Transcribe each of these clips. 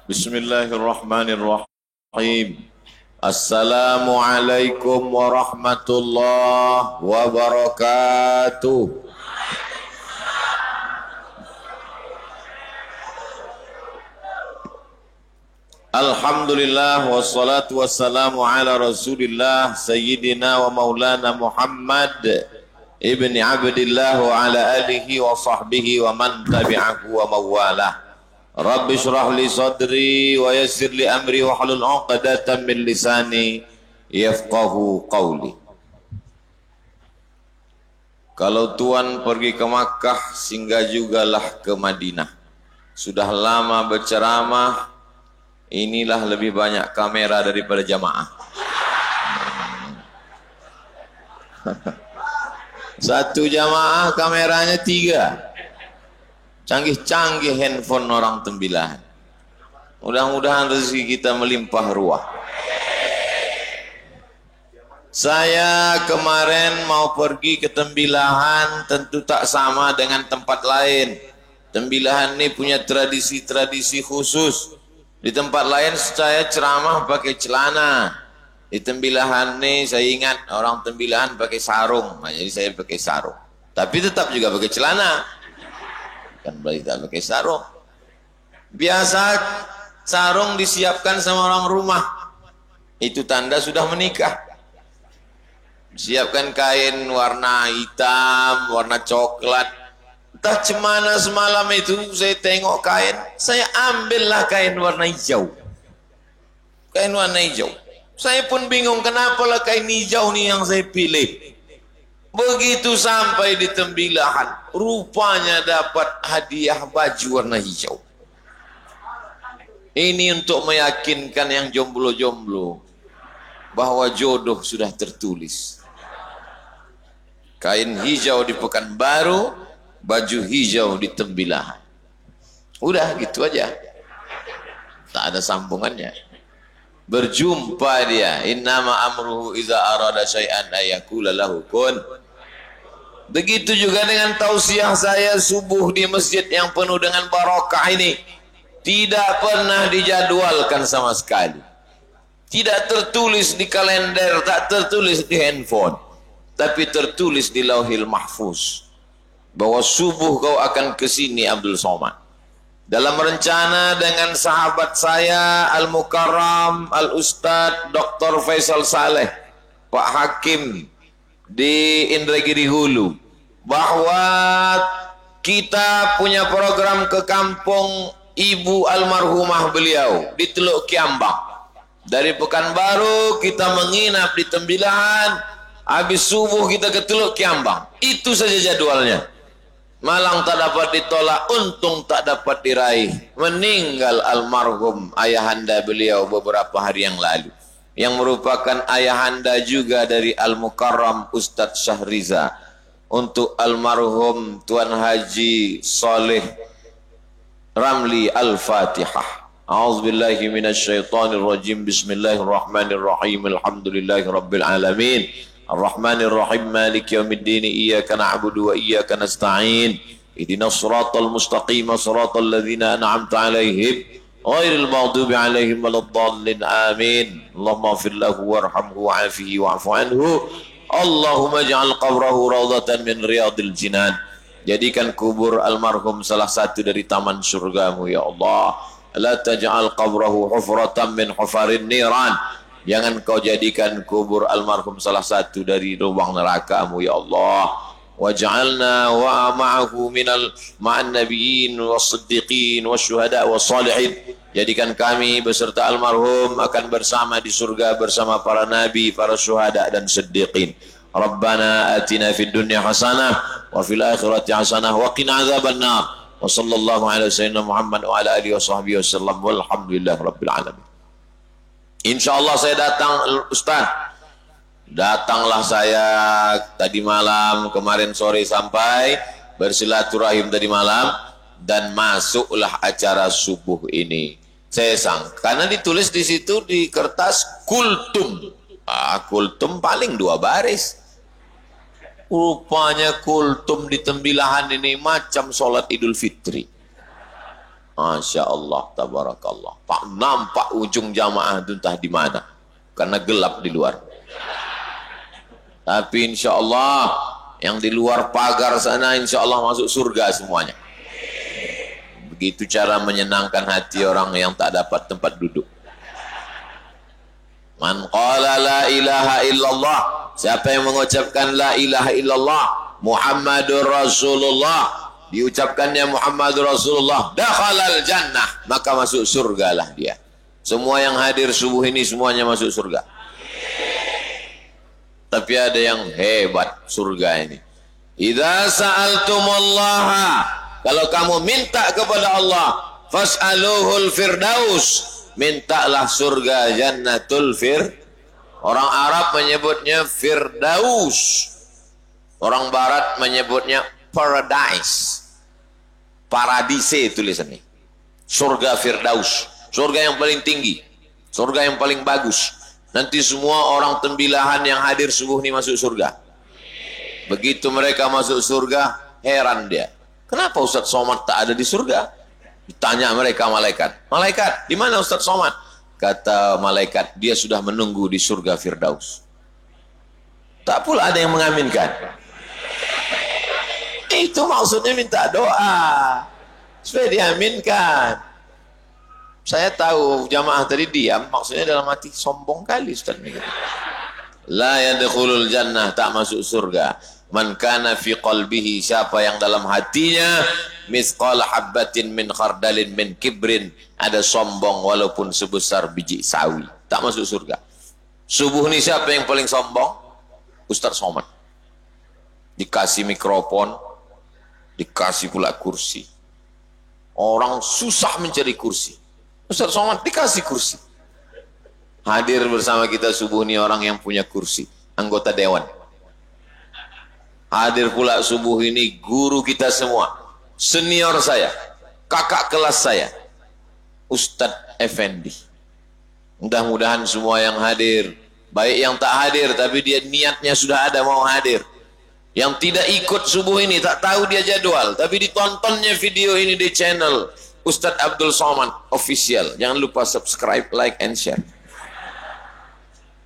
Bismillahirrahmanirrahim. Assalamualaikum warahmatullahi wabarakatuh. Alhamdulillah wassalatu wassalamu ala Rasulillah Sayyidina wa Maulana Muhammad ibni Abdillah wa ala alihi wa sahbihi wa man tabi'ahu wa mawalah. Rabbi syrah li sadri wa yassir li amri wa halul 'uqdatam min lisani yafqahu qawli. Kalau Tuan pergi ke Makkah, singgah jugalah ke Madinah. Sudah lama berceramah, inilah lebih banyak kamera daripada jamaah. Satu jamaah kameranya 3. Canggih-canggih handphone orang Tembilahan. Mudah-mudahan rezeki kita melimpah ruah. Saya kemarin mau pergi ke Tembilahan, tentu tak sama dengan tempat lain. Tembilahan ini punya tradisi-tradisi khusus. Di tempat lain saya ceramah pakai celana. Di Tembilahan ini saya ingat orang Tembilahan pakai sarung. Jadi saya pakai sarung. Tapi tetap juga pakai celana. Kan berarti tak pakai sarung. Biasa sarung disiapkan sama orang rumah. Itu tanda sudah menikah. Siapkan kain warna hitam, warna coklat. Entah cemana semalam itu saya tengok kain, saya ambillah kain warna hijau. Kain warna hijau. Saya pun bingung kenapa lah kain hijau nih yang saya pilih. Begitu sampai di Tembilahan, rupanya dapat hadiah baju warna hijau. Ini untuk meyakinkan yang jomblo-jomblo bahwa jodoh sudah tertulis. Kain hijau di Pekanbaru, baju hijau di Tembilahan. Udah gitu aja. Tak ada sambungannya. Berjumpa dia. Innama amruhu iza arada syai'an ayakula lahu kun. Begitu juga dengan tausiah saya subuh di masjid yang penuh dengan barokah ini. Tidak pernah dijadwalkan sama sekali. Tidak tertulis di kalender, tak tertulis di handphone. Tapi tertulis di Lauhil Mahfuz. Bahwa subuh kau akan ke sini Abdul Somad. Dalam rencana dengan sahabat saya Al-Mukarram Al-Ustadz Dr. Faisal Saleh, Pak Hakim di Indragiri Hulu, bahwa kita punya program ke kampung ibu almarhumah beliau di Teluk Kiambang. Dari Pekanbaru kita menginap di Tembilahan, habis subuh kita ke Teluk Kiambang. Itu saja jadwalnya. Malang tak dapat ditolak, untung tak dapat diraih. Meninggal almarhum ayahanda beliau beberapa hari yang lalu, yang merupakan ayahanda juga dari Al-Mukarram Ustadz Syahriza. Untuk almarhum Tuan Haji Saleh Ramli Al-Fatihah. A'udzubillahi minasyaitonirrajim. Bismillahirrahmanirrahim. Alhamdulillahi rabbil alamin. Ar-Rahmanir-Rahim Maliki yaumiddin. Iyyaka na'budu wa iyyaka nasta'in. Ihdinas siratal mustaqim, siratal ladzina an'amta 'alaihim ghairil maghdubi 'alaihim waladdallin. Amin. Allahumma ighfir lahu warhamhu wa'afihi wa'fu anhu. Allahumma ij'al qabrahu rawdatan min riyadil jinan. Jadikan kubur almarhum salah satu dari taman surgamu ya Allah. La taj'al qabrahu hufratan min hufarin niran. Jangan kau jadikan kubur almarhum salah satu dari lubang neraka-Mu ya Allah. Waj'alna wa ma'ahu minal ma'an nabiyyin was-siddiqin wasyuhada was-salihin. Jadikan kami beserta almarhum akan bersama di surga bersama para nabi, para syuhada dan siddiqin. Rabbana atina fid dunya hasanah wa fil akhirati hasanah wa qina adzabannar. Wa sallallahu ala sayyidina Muhammad wa ala alihi washabbihi wasallam walhamdulillahi rabbil alamin. Insyaallah saya datang Ustaz. Datanglah saya tadi malam, kemarin sore sampai bersilaturahim tadi malam dan masuklah acara subuh ini. Saya sangka karena ditulis di situ di kertas kultum. Kultum paling 2 baris. Rupanya kultum di Tembilahan ini macam sholat Idul Fitri. Masya Allah, tabarakallah. Tak nampak ujung jamaah itu entah di mana, karena gelap di luar. Tapi insya Allah yang di luar pagar sana insya Allah masuk surga semuanya. Begitu cara menyenangkan hati orang yang tak dapat tempat duduk. Man qala la ilaha illallah, siapa yang mengucapkan la ilaha illallah Muhammadur Rasulullah, diucapkannya Muhammadur Rasulullah, dakhalal jannah, maka masuk surgalah dia. Semua yang hadir subuh ini semuanya masuk surga. Tapi ada yang hebat surga ini. Idza sa'altumullaha, kalau kamu minta kepada Allah, fas'aluhul firdaus, mintalah surga jannatul Orang Arab menyebutnya firdaus, orang Barat menyebutnya paradise. Paradise tulisannya. Surga firdaus, surga yang paling tinggi, surga yang paling bagus. Nanti semua orang tembilahan yang hadir subuh ini masuk surga. Begitu mereka masuk surga, heran dia. Kenapa Ustaz Somad tak ada di surga? Ditanya mereka malaikat. Malaikat, di mana Ustaz Somad? Kata malaikat, dia sudah menunggu di surga firdaus. Tak pula ada yang mengaminkan. Itu maksudnya minta doa supaya diaminkan. Saya tahu jamaah tadi diam, maksudnya dalam hati sombong kali Ustaz mikir. La yadkhulul jannah, tak masuk surga. Man kana fi qalbihi, siapa yang dalam hatinya mithqal habbatin min khardalin min kibrin, ada sombong walaupun sebesar biji sawi, tak masuk surga. Subuh ini siapa yang paling sombong? Ustaz Somad. Dikasih mikrofon, dikasih pula kursi. Orang susah mencari kursi. Ustaz Somad dikasih kursi. Hadir bersama kita subuh ini orang yang punya kursi, anggota dewan. Hadir pula subuh ini guru kita semua, senior saya, kakak kelas saya, Ustadz Effendi. Mudah-mudahan semua yang hadir, baik yang tak hadir tapi dia niatnya sudah ada mau hadir. Yang tidak ikut subuh ini, tak tahu dia jadwal, tapi ditontonnya video ini di channel Ustadz Abdul Somad Official. Jangan lupa subscribe, like, and share.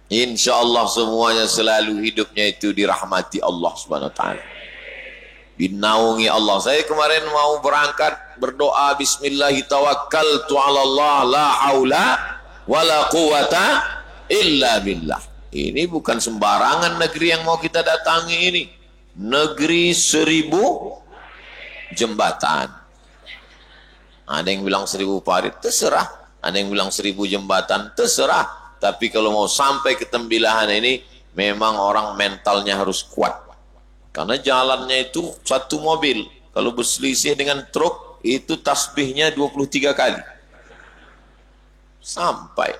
Insya Allah semuanya selalu hidupnya itu dirahmati Allah Subhanahu Wa Taala, dinaungi Allah. Saya kemarin mau berangkat berdoa Bismillahi tawakkaltu ala Allah la haula wala quwata illa billah. Ini bukan sembarangan negeri yang mau kita datangi ini. Negeri 1000 jembatan. Ada yang bilang 1000 parit, terserah. Ada yang bilang 1000 jembatan, terserah. Tapi kalau mau sampai ke tembilahan ini, memang orang mentalnya harus kuat. Karena jalannya itu satu mobil. Kalau berselisih dengan truk, itu tasbihnya 23 kali. Sampai.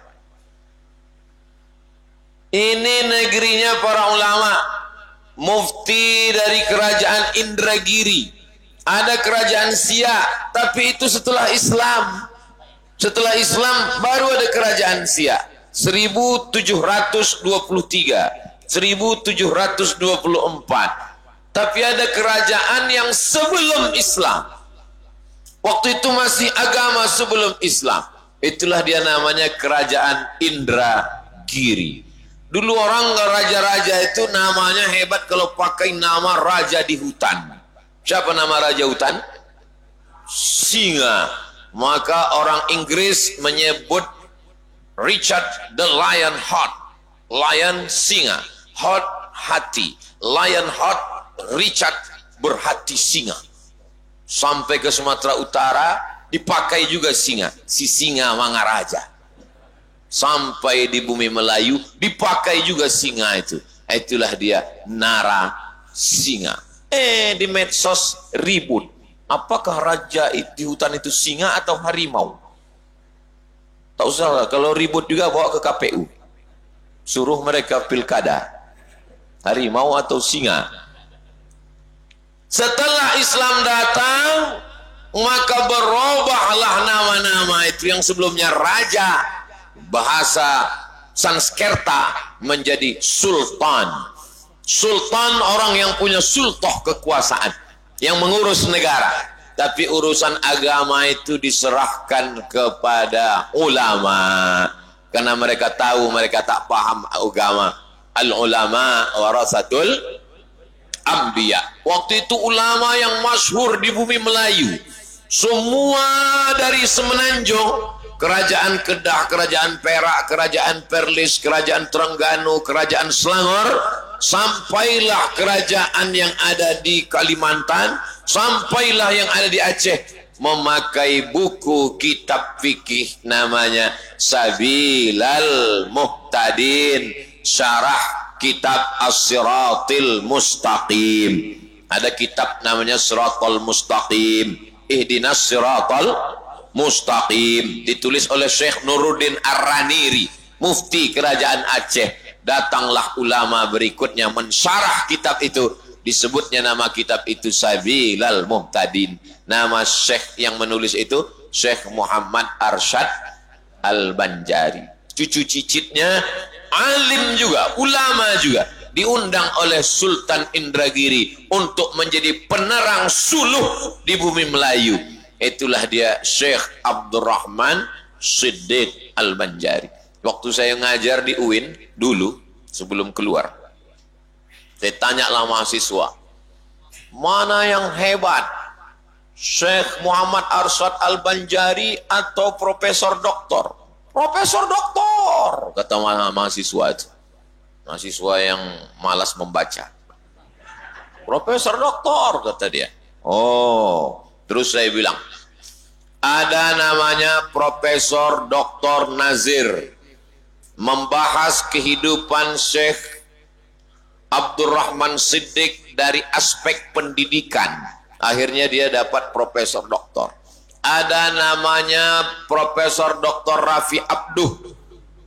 Ini negerinya para ulama. Mufti dari kerajaan Indragiri. Ada kerajaan Siak, tapi itu setelah Islam. Setelah Islam baru ada kerajaan Siak. 1723, 1724. Tapi ada kerajaan yang sebelum Islam. Waktu itu masih agama sebelum Islam. Itulah dia namanya kerajaan Indragiri. Dulu orang raja-raja itu namanya hebat kalau pakai nama raja di hutan. Siapa nama raja hutan? Singa. Maka orang Inggris menyebut Richard the Lion Heart. Lion singa, heart hati. Lion Heart, Richard berhati singa. Sampai ke Sumatera Utara dipakai juga singa, si singa Mangaraja. Sampai di bumi Melayu dipakai juga singa itu. Itulah dia Nara Singa. Di medsos ribut. Apakah raja di hutan itu singa atau harimau? Tak usah, kalau ribut juga bawa ke KPU. Suruh mereka pilkada. Harimau atau singa. Setelah Islam datang, maka berubahlah nama-nama itu yang sebelumnya raja. Bahasa Sanskerta menjadi sultan. Sultan orang yang punya sultoh kekuasaan. Yang mengurus negara. Tapi urusan agama itu diserahkan kepada ulama. Karena mereka tahu, mereka tak paham agama. Al-ulama warasatul anbiya. Waktu itu ulama yang masyhur di bumi Melayu. Semua dari Semenanjung, kerajaan Kedah, kerajaan Perak, kerajaan Perlis, kerajaan Terengganu, kerajaan Selangor, sampailah kerajaan yang ada di Kalimantan, sampailah yang ada di Aceh, memakai buku kitab fikih namanya Sabilal Muhtadin, syarah kitab As-Siratil Mustaqim. Ada kitab namanya Siratal Mustaqim, Ihdinas Siratal Mustaqim, ditulis oleh Syekh Nuruddin Ar-Raniri, mufti kerajaan Aceh. Datanglah ulama berikutnya mensyarah kitab itu, disebutnya nama kitab itu Sabilal Muhtadin. Nama Syekh yang menulis itu Syekh Muhammad Arsyad Al-Banjari. Cucu cicitnya alim juga, ulama juga, diundang oleh Sultan Indragiri untuk menjadi penerang suluh di bumi Melayu. Itulah dia Syekh Abdurrahman Siddiq Al-Banjari. Waktu saya ngajar di UIN dulu, sebelum keluar, saya tanyalah mahasiswa, mana yang hebat, Syekh Muhammad Arsyad Al-Banjari atau Profesor Doktor? Profesor Doktor, kata mahasiswa itu. Mahasiswa yang malas membaca. Profesor Doktor, kata dia. Oh, terus saya bilang, ada namanya Profesor Doktor Nazir, membahas kehidupan Syekh Abdurrahman Siddiq dari aspek pendidikan. Akhirnya dia dapat Profesor Doktor. Ada namanya Profesor Doktor Rafi Abduh,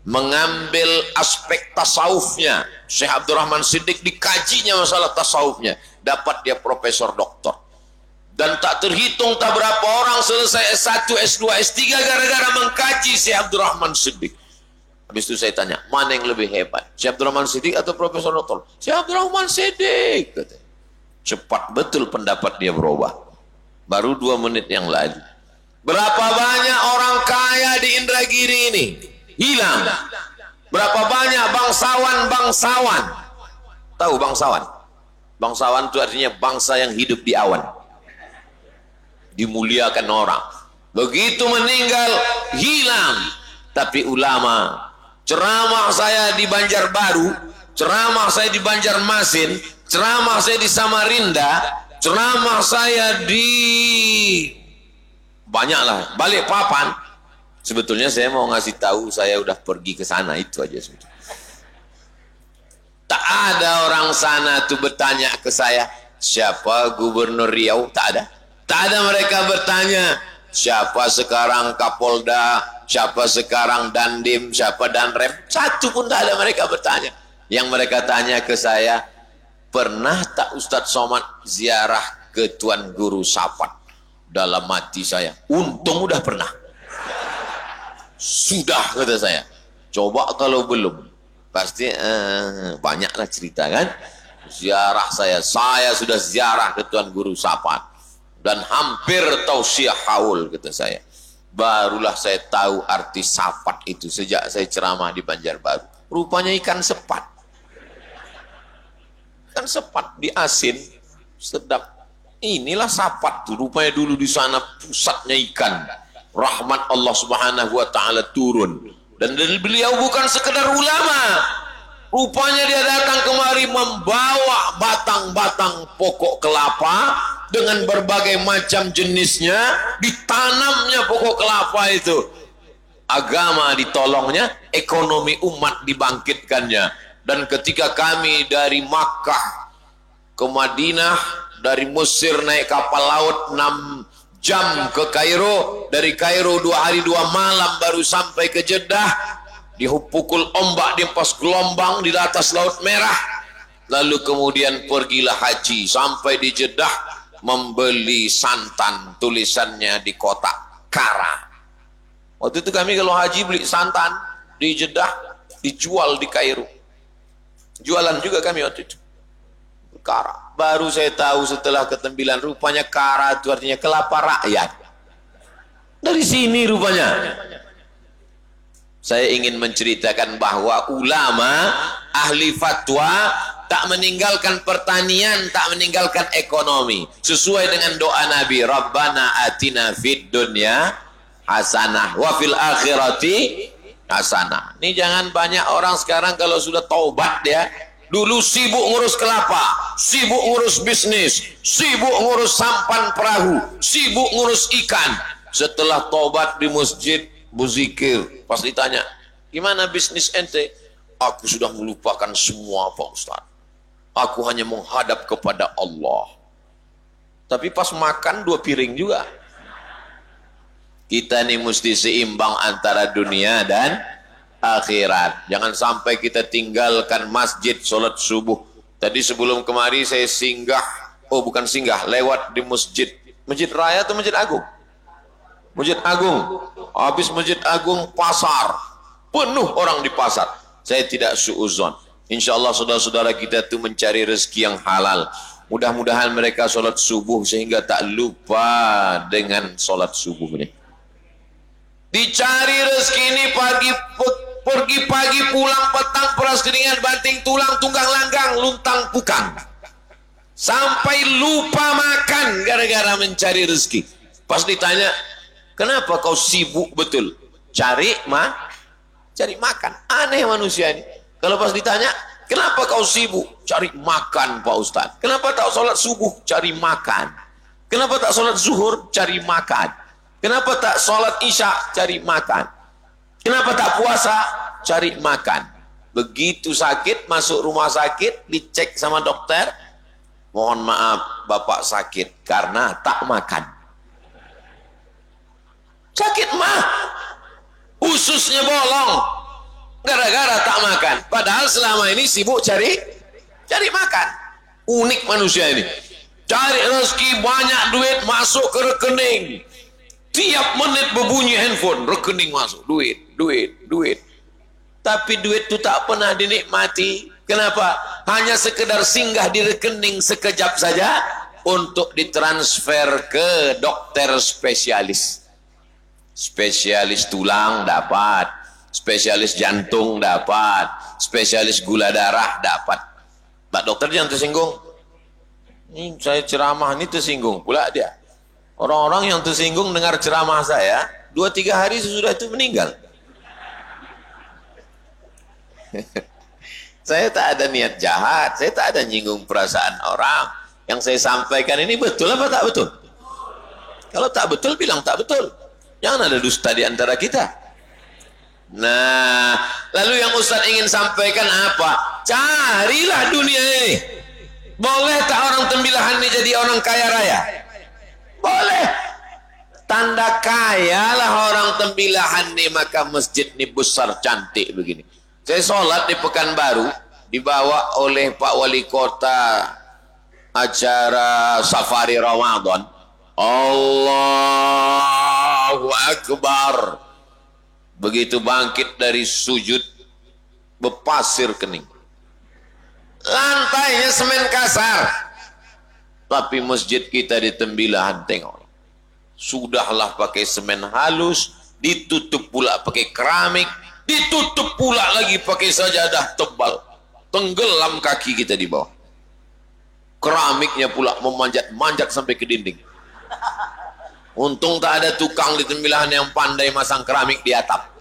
mengambil aspek tasawufnya. Syekh Abdurrahman Siddiq dikajinya masalah tasawufnya, dapat dia Profesor Doktor. Dan tak terhitung tak berapa orang selesai S1, S2, S3 gara-gara mengkaji Syekh Abdurrahman Siddiq. Habis itu saya tanya, mana yang lebih hebat? Syekh Abdurrahman Siddiq atau Profesor Doktor? Syekh Abdurrahman Siddiq. Cepat betul pendapat dia berubah. Baru 2 menit yang lalu. Berapa banyak orang kaya di Indragiri ini hilang? Berapa banyak bangsawan-bangsawan? Tahu bangsawan? Bangsawan itu artinya bangsa yang hidup di awan, dimuliakan orang. Begitu meninggal, hilang. Tapi ulama, ceramah saya di Banjarbaru, ceramah saya di Banjarmasin, ceramah saya di Samarinda, ceramah saya di banyaklah, Balikpapan. Sebetulnya saya mau ngasih tahu saya udah pergi ke sana, itu aja sebetulnya. Tak ada orang sana tuh bertanya ke saya, siapa Gubernur Riau? Tak ada. Tak ada mereka bertanya, siapa sekarang Kapolda, siapa sekarang Dandim, siapa Danrem. Satu pun tak ada mereka bertanya. Yang mereka tanya ke saya, pernah tak Ustadz Somad ziarah ke Tuan Guru Sapat? Dalam hati saya, untung udah pernah. Sudah, kata saya. Coba kalau belum, pasti banyaklah cerita kan. Ziarah saya sudah ziarah ke Tuan Guru Sapat dan hampir tausiah haul, kata saya. Barulah saya tahu arti sapat itu sejak saya ceramah di Banjarbaru. Rupanya ikan sepat. Ikan sepat diasin, sedap. Inilah sapat tuh, rupanya dulu di sana pusatnya ikan. Rahmat Allah Subhanahu wa taala turun. Dan beliau bukan sekedar ulama. Rupanya dia datang kemari membawa batang-batang pokok kelapa dengan berbagai macam jenisnya, ditanamnya pokok kelapa itu. Agama ditolongnya, ekonomi umat dibangkitkannya. Dan ketika kami dari Makkah ke Madinah, dari Mesir naik kapal laut 6 jam ke Kairo, dari Kairo 2 hari 2 malam baru sampai ke Jeddah, dipukul ombak di pas gelombang di atas Laut Merah. Lalu kemudian pergilah haji sampai di Jeddah, membeli santan, tulisannya di kotak Kara. Waktu itu kami kalau haji beli santan di Jeddah, dijual di Kairo. Jualan juga kami waktu itu. Kara. Baru saya tahu setelah ketembilan, rupanya kara itu artinya kelapa rakyat. Dari sini rupanya. Saya ingin menceritakan bahwa ulama, ahli fatwa, tak meninggalkan pertanian, tak meninggalkan ekonomi. Sesuai dengan doa Nabi, Rabbana atina fid dunya hasanah wa fil akhirati hasanah. Ini jangan banyak orang sekarang kalau sudah taubat ya, dulu sibuk ngurus kelapa, sibuk ngurus bisnis, sibuk ngurus sampan perahu, sibuk ngurus ikan. Setelah taubat di masjid, berzikir, pas ditanya, gimana bisnis ente? Aku sudah melupakan semua Pak Ustaz. Aku hanya menghadap kepada Allah. Tapi pas makan 2 piring juga. Kita ini mesti seimbang antara dunia dan akhirat. Jangan sampai kita tinggalkan masjid sholat subuh. Tadi sebelum kemari saya singgah, oh bukan singgah, lewat di masjid. Masjid Raya atau Masjid Agung? Masjid Agung. Habis Masjid Agung pasar. Penuh orang di pasar. Saya tidak suuzon. Insya Allah saudara-saudara kita itu mencari rezeki yang halal. Mudah-mudahan mereka sholat subuh sehingga tak lupa dengan sholat subuh ini. Dicari rezeki ini pergi pagi pulang petang, peras keringat, banting tulang, tunggang langgang, luntang pukang. Sampai lupa makan gara-gara mencari rezeki. Pas ditanya, kenapa kau sibuk betul? Cari makan. Aneh manusia ini. Kalau pas ditanya, kenapa kau sibuk? Cari makan Pak Ustaz. Kenapa tak sholat subuh? Cari makan. Kenapa tak sholat zuhur? Cari makan. Kenapa tak sholat isya? Cari makan. Kenapa tak puasa? Cari makan. Begitu sakit, masuk rumah sakit, dicek sama dokter, mohon maaf Bapak sakit karena tak makan. Sakit mah, ususnya bolong gara-gara tak makan. Padahal selama ini sibuk cari makan. Unik manusia ini. Cari rezeki, banyak duit masuk ke rekening. Tiap menit berbunyi handphone, rekening masuk, duit. Tapi duit itu tak pernah dinikmati. Kenapa? Hanya sekedar singgah di rekening sekejap saja untuk ditransfer ke dokter spesialis. Spesialis tulang dapat, spesialis jantung dapat, spesialis gula darah dapat. Pak dokter jangan tersinggung. Ini saya ceramah ini tersinggung pula dia. Orang-orang yang tersinggung dengar ceramah saya 2-3 hari sesudah itu meninggal. Saya tak ada niat jahat, saya tak ada nyinggung perasaan orang. Yang saya sampaikan ini betul apa tak betul? Kalau tak betul bilang tak betul. Jangan ada dusta di antara kita. Nah, lalu yang Ustaz ingin sampaikan apa? Carilah dunia ini. Boleh tak orang tembilahan ini jadi orang kaya raya? Boleh. Tanda kaya lah orang tembilahan ini, maka masjid ini besar cantik begini. Saya sholat di Pekanbaru, dibawa oleh Pak Wali Kota acara Safari Ramadan. Allahu Akbar. Begitu bangkit dari sujud, berpasir kening. Lantainya semen kasar. Tapi masjid kita di Tembilahan, tengok. Sudahlah pakai semen halus, ditutup pula pakai keramik, ditutup pula lagi pakai sajadah tebal. Tenggelam kaki kita di bawah. Keramiknya pula memanjat-manjat sampai ke dinding. Untung tak ada tukang di Tembilahan yang pandai masang keramik di atap.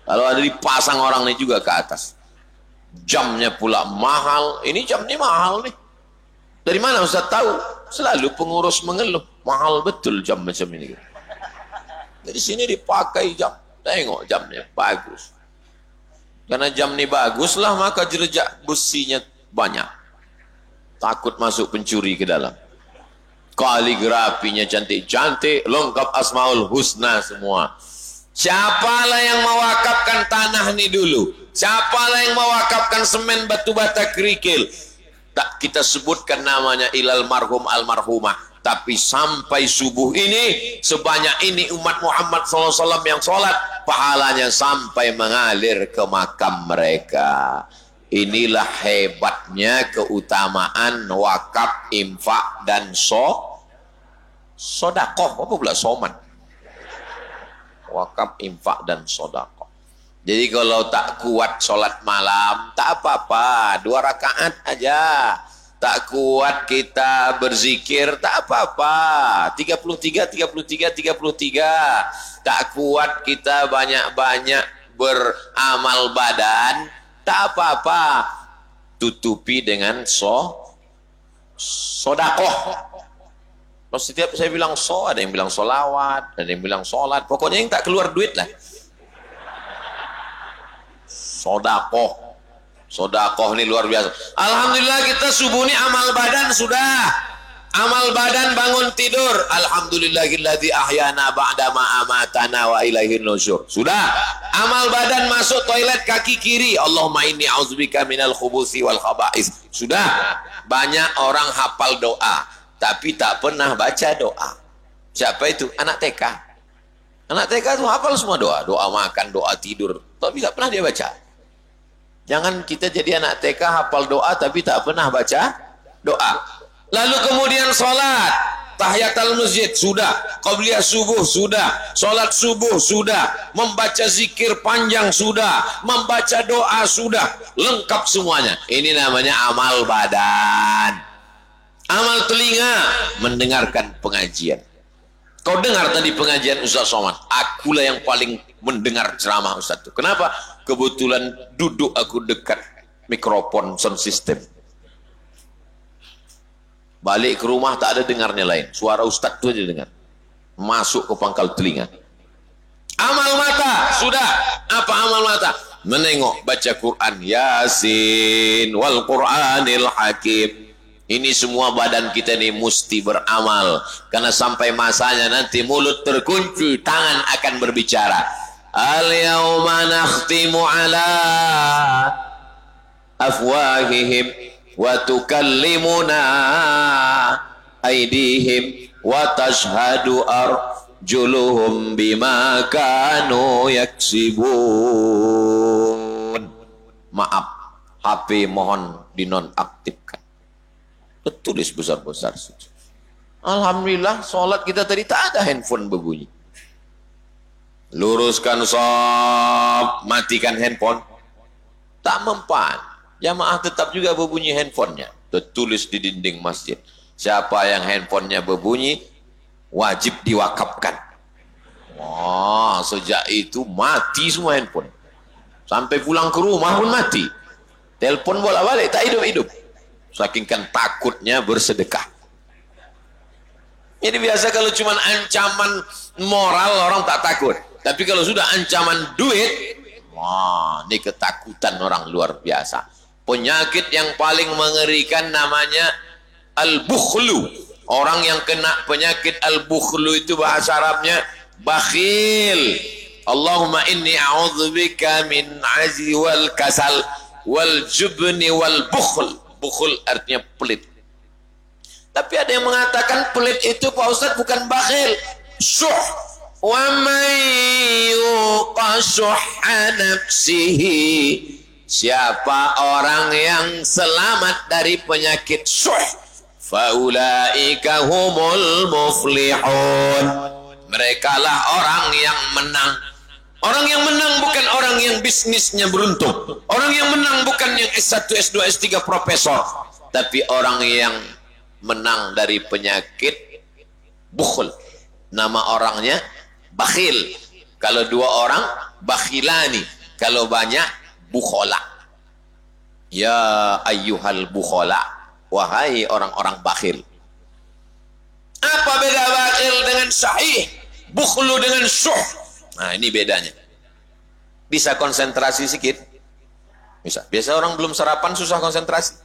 Kalau ada dipasang orang ini juga ke atas. Jamnya pula mahal. Ini jam ini mahal nih. Dari mana Ustaz tahu? Selalu pengurus mengeluh. Mahal betul jam macam ini. Dari sini dipakai jam. Tengok jamnya bagus. Karena jam ini bagus lah, maka jerjak besinya banyak. Takut masuk pencuri ke dalam. Kaligrafinya cantik-cantik, lengkap Asmaul Husna semua. Siapalah yang mewakafkan tanah ini dulu? Siapalah yang mewakafkan semen, batu bata, kerikil? Tak kita sebutkan namanya ilal marhum almarhumah. Tapi sampai subuh ini, sebanyak ini umat Muhammad SAW yang sholat, pahalanya sampai mengalir ke makam mereka. Inilah hebatnya keutamaan wakaf, infak, dan sodakoh. Apa pula soman? Wakaf, infak, dan sodakoh. Jadi kalau tak kuat sholat malam, tak apa-apa, 2 rakaat aja. Tak kuat kita berzikir, tak apa-apa, 33. Tak kuat kita banyak-banyak beramal badan, tak apa-apa, tutupi dengan sodakoh. Kalau setiap saya bilang ada yang bilang solawat, ada yang bilang sholat, pokoknya yang tak keluar duit lah. Sodakoh ini luar biasa. Alhamdulillah kita subuh ini amal badan sudah. Amal badan bangun tidur. Alhamdulillahilladzi ahyana ba'da ma amatana wa ilaihin nusyur. Sudah. Amal badan masuk toilet kaki kiri. Allahumma inni a'udzubika minal khubuthi wal khaba'is. Sudah. Banyak orang hafal doa, tapi tak pernah baca doa. Siapa itu? Anak TK. Anak TK itu hafal semua doa. Doa makan, doa tidur. Tapi tak pernah dia baca. Jangan kita jadi anak TK hafal doa tapi tak pernah baca doa. Lalu kemudian sholat, tahiyatul masjid sudah, qabliyah subuh sudah, sholat subuh sudah, membaca zikir panjang sudah, membaca doa sudah, lengkap semuanya. Ini namanya amal badan. Amal telinga, mendengarkan pengajian. Kau dengar tadi pengajian Ustaz Somad, akulah yang paling mendengar ceramah Ustaz itu. Kenapa? Kebetulan duduk aku dekat mikrofon sound system. Balik ke rumah tak ada dengarnya lain, suara Ustaz itu aja dengar, masuk ke pangkal telinga. Amal mata sudah. Apa amal mata? Menengok, baca Quran, Yasin wal Quranil Hakim. Ini semua badan kita ini mesti beramal, karena sampai masanya nanti mulut terkunci, tangan akan berbicara. Al-yawma nakhtimu ala afwahihim wa tukallimuna aydihim wa tashhadu arjuluhum bima kanu yaksibun. Maaf, HP mohon dinonaktifkan. Tulis besar-besar. Alhamdulillah sholat kita tadi tak ada handphone berbunyi. Luruskan shaf, matikan handphone, tak mempan. Jamaah tetap juga berbunyi handphonenya. Tertulis di dinding masjid, siapa yang handphonenya berbunyi wajib diwakafkan. Wah, sejak itu mati semua handphone. Sampai pulang ke rumah pun mati. Telepon bolak-balik tak hidup-hidup. Saking kan takutnya bersedekah. Jadi biasa kalau cuma ancaman moral orang tak takut. Tapi kalau sudah ancaman duit, wah, ini ketakutan orang luar biasa. Penyakit yang paling mengerikan namanya al-bukhlu. Orang yang kena penyakit al-bukhlu itu bahasa Arabnya bakhil. Allahumma inni a'udzubika min ajzi wal kasal wal jubni wal bukhl. Bukhl artinya pelit. Tapi ada yang mengatakan pelit itu Pak Ustadz bukan bakhil, syuh. Wa may yuqa syuhha nafsihi. Siapa orang yang selamat dari penyakit syuh, faulaika humul muflihun. Merekalah orang yang menang. Orang yang menang bukan orang yang bisnisnya beruntung. Orang yang menang bukan yang S1, S2, S3 profesor. Tapi orang yang menang dari penyakit bukhl. Nama orangnya bakhil. Kalau 2 orang, bakhilani. Kalau banyak, bukhola. Ya ayyuhal bukhola. Wahai orang-orang bakhil. Apa beda bakhil dengan sahih? Bukhlu dengan syuh. Nah, ini bedanya. Bisa konsentrasi sedikit? Bisa. Biasa orang belum sarapan susah konsentrasi.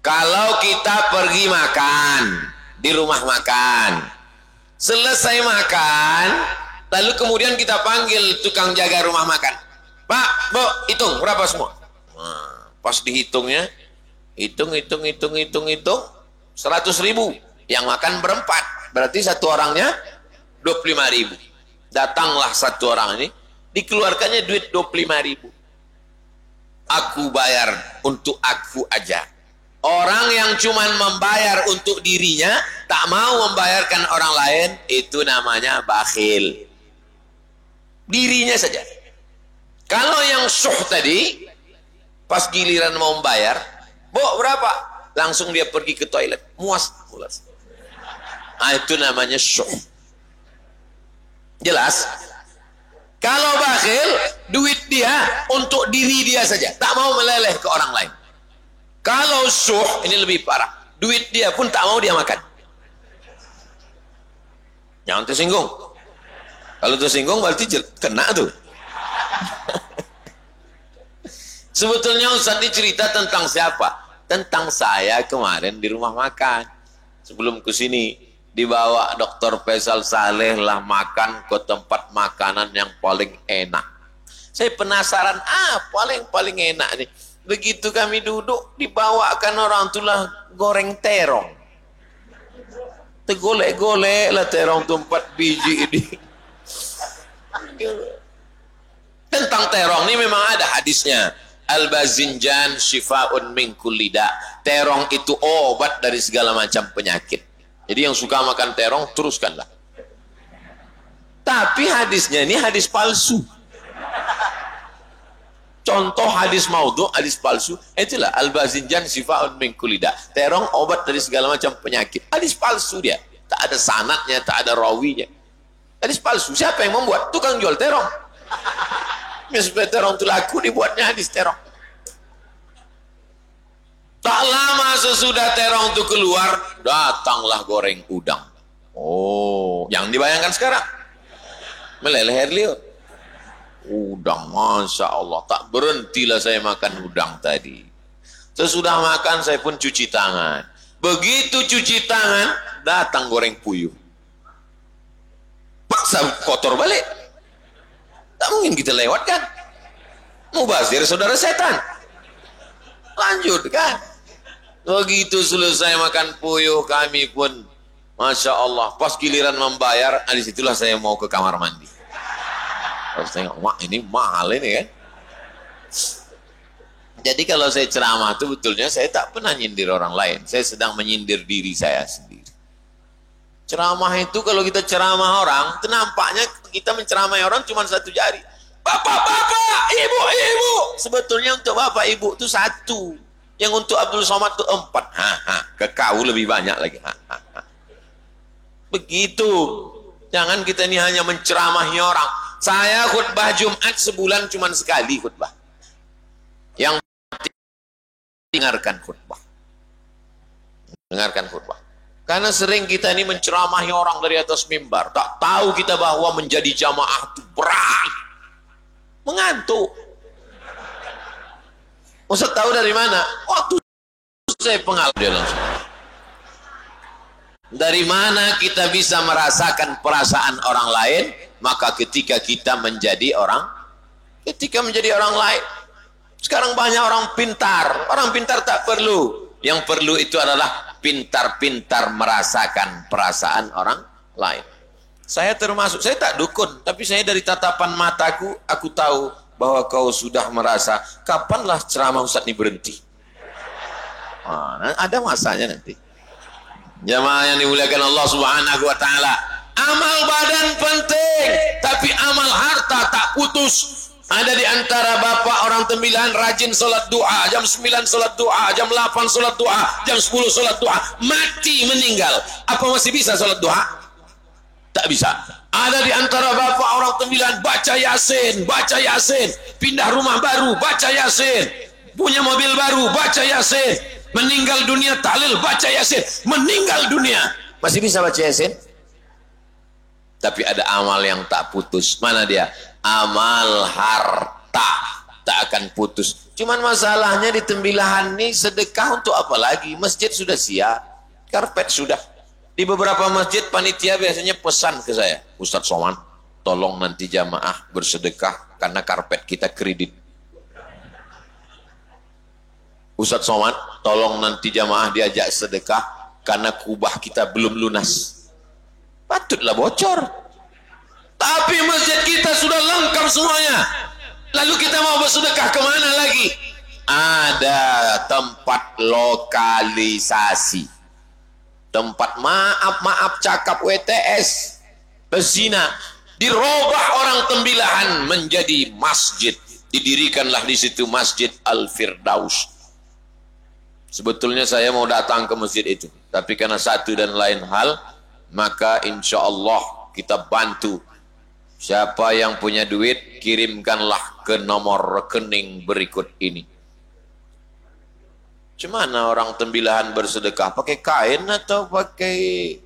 Kalau kita pergi makan di rumah makan, selesai makan, lalu kemudian kita panggil tukang jaga rumah makan. Pak, Bu, hitung berapa semua? Nah, pas dihitungnya, hitung 100.000. Yang makan berempat, berarti satu orangnya 25.000. Datanglah satu orang ini, dikeluarkannya duit 25.000. aku bayar untuk aku aja. Orang yang cuma membayar untuk dirinya, tak mau membayarkan orang lain, itu namanya bakhil. Dirinya saja. Kalau yang syuh tadi, pas giliran mau membayar, "Bu, berapa?" Langsung dia pergi ke toilet, muas. Nah, itu namanya syuh. Jelas? Kalau bakhil, duit dia untuk diri dia saja, tak mau meleleh ke orang lain. Kalau syuh, ini lebih parah, duit dia pun tak mau dia makan. Jangan tersinggung. Kalau tersinggung berarti kena tuh. Sebetulnya Ustaz ini cerita tentang siapa? Tentang saya kemarin di rumah makan. Sebelum ke sini dibawa Dr. Faisal Saleh lah makan ke tempat makanan yang paling enak. Saya penasaran, paling enak nih. Begitu kami duduk, dibawakan orang itulah goreng terong. Tegolek-golek lah terong tu 4 biji ini. Tentang terong ini memang ada hadisnya. Al-bazinjan syifa'un min kulli da. Terong itu obat dari segala macam penyakit. Jadi yang suka makan terong, teruskanlah. Tapi hadisnya ini hadis palsu. Contoh hadis maudhu, hadis palsu, itulah al-bazinjan syifa'un min kulli da. Terong obat dari segala macam penyakit. Hadis palsu dia. Tak ada sanadnya, tak ada rawinya. Hadis palsu. Siapa yang membuat? Tukang jual terong. Supaya terong itu laku, dibuatnya hadis terong. Tak lama sesudah terong itu keluar, datanglah goreng udang. Oh, yang dibayangkan sekarang meleleh air liur. Udang, Masya Allah, tak berhentilah saya makan udang tadi. Sesudah makan saya pun cuci tangan. Begitu cuci tangan, datang goreng puyuh. Paksa kotor balik. Tak mungkin kita lewatkan. Mubazir saudara setan. Lanjutkan. Begitu selesai makan puyuh, kami pun Masya Allah, pas giliran membayar, disitulah saya mau ke kamar mandi. Terus tengok, wah ini mahal ini kan. Jadi kalau saya ceramah itu betulnya saya tak pernah nyindir orang lain. Saya sedang menyindir diri saya sendiri. Ceramah itu kalau kita ceramah orang, itu nampaknya kita menceramai orang cuma satu jari. Bapak-bapak, ibu-ibu. Sebetulnya untuk bapak ibu itu satu. Yang untuk Abdul Somad itu 4. Ke kau lebih banyak lagi. Begitu. Jangan kita ini hanya menceramahi orang. Saya khutbah Jumat sebulan cuma sekali khutbah. Yang dengarkan khutbah. Dengarkan khutbah. Karena sering kita ini menceramahi orang dari atas mimbar. Tak tahu kita bahwa menjadi jamaah itu berat. Mengantuk. Ustaz tahu dari mana? Waktu saya pengalaman dia langsung. Dari mana kita bisa merasakan perasaan orang lain? Maka ketika kita menjadi orang lain. Sekarang banyak orang pintar. Orang pintar tak perlu. Yang perlu itu adalah pintar-pintar merasakan perasaan orang lain. Saya termasuk, saya tak dukun, tapi saya dari tatapan mataku, aku tahu bahwa kau sudah merasa, kapanlah ceramah Ustaz ini berhenti. Ada masanya nanti. Jamaah yang dimuliakan Allah Subhanahu wa Ta'ala, amal badan penting, tapi amal harta tak putus. Ada di antara bapak orang Tembilahan rajin sholat doa, jam 9 sholat doa, jam 8 sholat doa, jam 10 sholat doa, mati meninggal. Apa masih bisa sholat doa? Tak bisa. Ada di antara bapak orang Tembilahan baca Yasin, pindah rumah baru, baca Yasin, punya mobil baru, baca Yasin, meninggal dunia tahlil, baca Yasin, meninggal dunia. Masih bisa baca Yasin? Tapi ada amal yang tak putus. Mana dia? Amal harta tak akan putus. Cuman masalahnya di Tembilahan ini sedekah untuk apa lagi? Masjid sudah siap, karpet sudah. Di beberapa masjid panitia biasanya pesan ke saya, Ustadz Somad, tolong nanti jamaah bersedekah karena karpet kita kredit. Ustadz Somad, tolong nanti jamaah diajak sedekah karena kubah kita belum lunas. Patutlah bocor. Tapi masjid kita sudah lengkap semuanya. Lalu kita mau bersedekah kemana lagi? ada tempat lokalisasi, tempat maaf cakap WTS pezina, dirubah orang Tembilahan menjadi masjid, didirikanlah di situ Masjid Al-Firdaus. Sebetulnya saya mau datang ke masjid itu, tapi karena satu dan lain hal, maka insya Allah kita bantu. Siapa yang punya duit, kirimkanlah ke nomor rekening berikut ini. Cuman orang Tembilahan bersedekah pakai kain atau pakai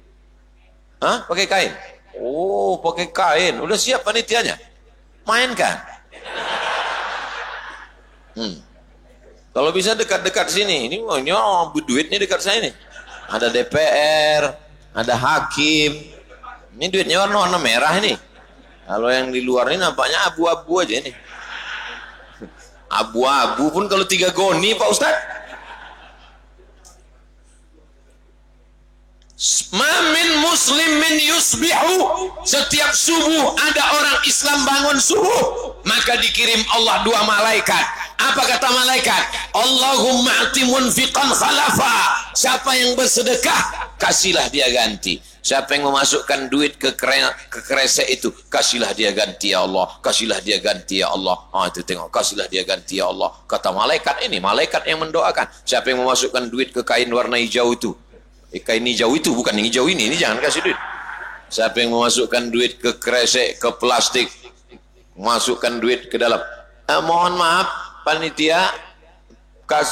pakai kain? Oh, pakai kain. Udah siap panitianya? Mainkan. Kalau bisa dekat-dekat sini. Ini duitnya dekat saya nih. Ada DPR, ada hakim. Ini duitnya warna-warna merah ini. Kalau yang di luar ini nampaknya abu-abu aja ini. Abu-abu pun kalau 3 goni Pak Ustadz. Mamin muslimin yusbihu, setiap subuh ada orang Islam bangun subuh, maka dikirim Allah 2 malaikat. Apa kata malaikat? Allahumma ati munfiqan khalafa, siapa yang bersedekah kasihlah dia ganti. Siapa yang memasukkan duit ke kresek itu, kasihlah dia ganti ya Allah, kasihlah dia ganti ya Allah. Itu tengok, kasihlah dia ganti ya Allah. Kata malaikat ini, malaikat yang mendoakan. Siapa yang memasukkan duit ke kain warna hijau itu, kain hijau itu, bukan yang hijau ini jangan kasih duit. Siapa yang memasukkan duit ke kresek, ke plastik, masukkan duit ke dalam. Mohon maaf panitia,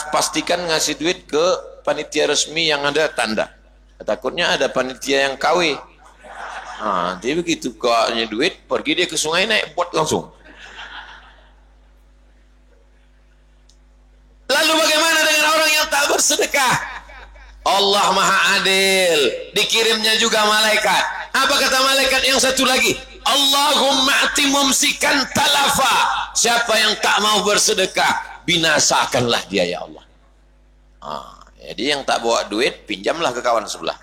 pastikan ngasih duit ke panitia resmi yang ada tanda. Takutnya ada panitia yang KW. Jadi begitu kaknya duit, pergi dia ke sungai naik bot langsung. Lalu bagaimana dengan orang yang tak bersedekah? Allah Maha Adil, dikirimnya juga malaikat. Apa kata malaikat yang satu lagi? Allahumma ati mumsikan talafa, siapa yang tak mau bersedekah, binasakanlah dia ya Allah. Jadi yang tak bawa duit, pinjamlah ke kawan sebelah.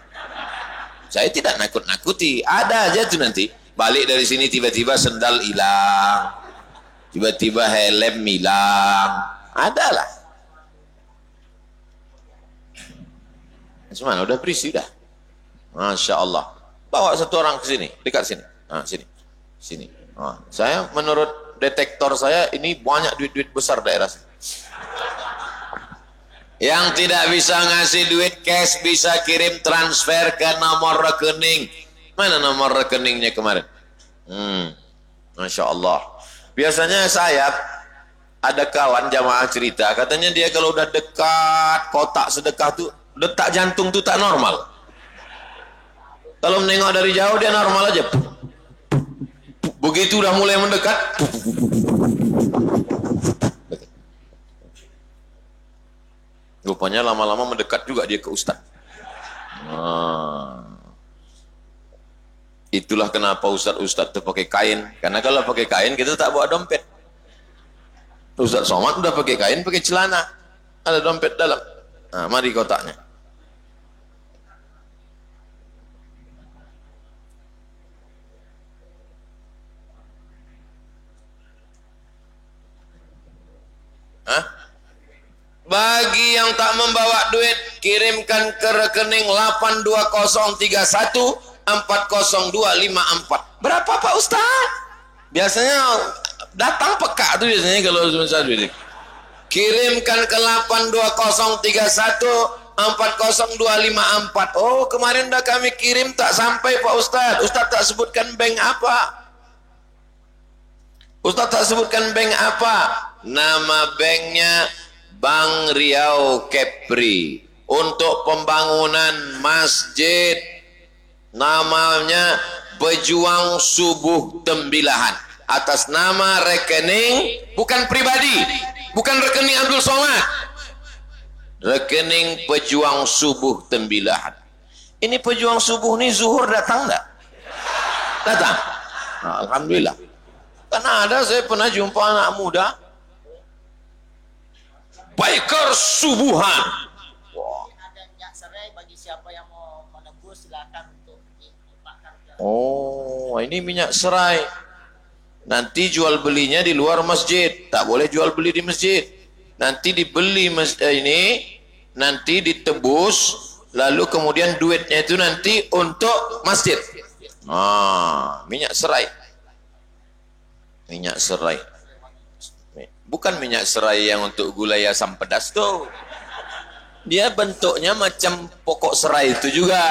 Saya tidak nakut-nakuti, ada aja tuh nanti balik dari sini tiba-tiba sendal hilang, tiba-tiba helm hilang, adalah. Cuman udah berisi dah. Masya Allah. Bawa satu orang ke sini, dekat sini. Sini. Saya menurut detektor saya ini banyak duit-duit besar daerah sini. Yang tidak bisa ngasih duit cash bisa kirim transfer ke nomor rekening. Mana nomor rekeningnya kemarin? Masya Allah. Biasanya saya ada kawan jamaah cerita, katanya dia kalau udah dekat kotak sedekah tuh detak jantung tuh tak normal. Kalau menengok dari jauh dia normal aja. Begitu udah mulai mendekat, rupanya lama-lama mendekat juga dia ke ustaz. Itulah kenapa ustaz-ustaz itu pakai kain. Karena kalau pakai kain kita tak bawa dompet. Ustaz Somad udah pakai kain, pakai celana, ada dompet dalam. Mari kotaknya. Bagi yang tak membawa duit, kirimkan ke rekening 82031 40254. Berapa Pak Ustaz? Biasanya datang peka tuh biasanya kalau susah duit. Kirimkan ke 82031 40254. Oh, kemarin udah kami kirim tak sampai Pak Ustaz. Ustaz tak sebutkan bank apa? Ustaz tak sebutkan bank apa? Nama banknya Bank Riau Kepri, untuk pembangunan masjid, namanya Pejuang Subuh Tembilahan, atas nama rekening bukan pribadi, bukan rekening Abdul Somad, rekening Pejuang Subuh Tembilahan. Ini Pejuang Subuh nih zuhur datang enggak? Datang. Alhamdulillah. Karena ada, saya pernah jumpa anak muda biker subuhan. Ada minyak serai bagi siapa yang mau menebus, silakan untuk dipakai. Oh, ini minyak serai. Nanti jual belinya di luar masjid, tak boleh jual beli di masjid. nanti dibeli ini, nanti ditebus, lalu kemudian duitnya itu nanti untuk masjid. Minyak serai. Minyak serai. Bukan minyak serai yang untuk gulai asam pedas tuh. Dia bentuknya macam pokok serai itu juga.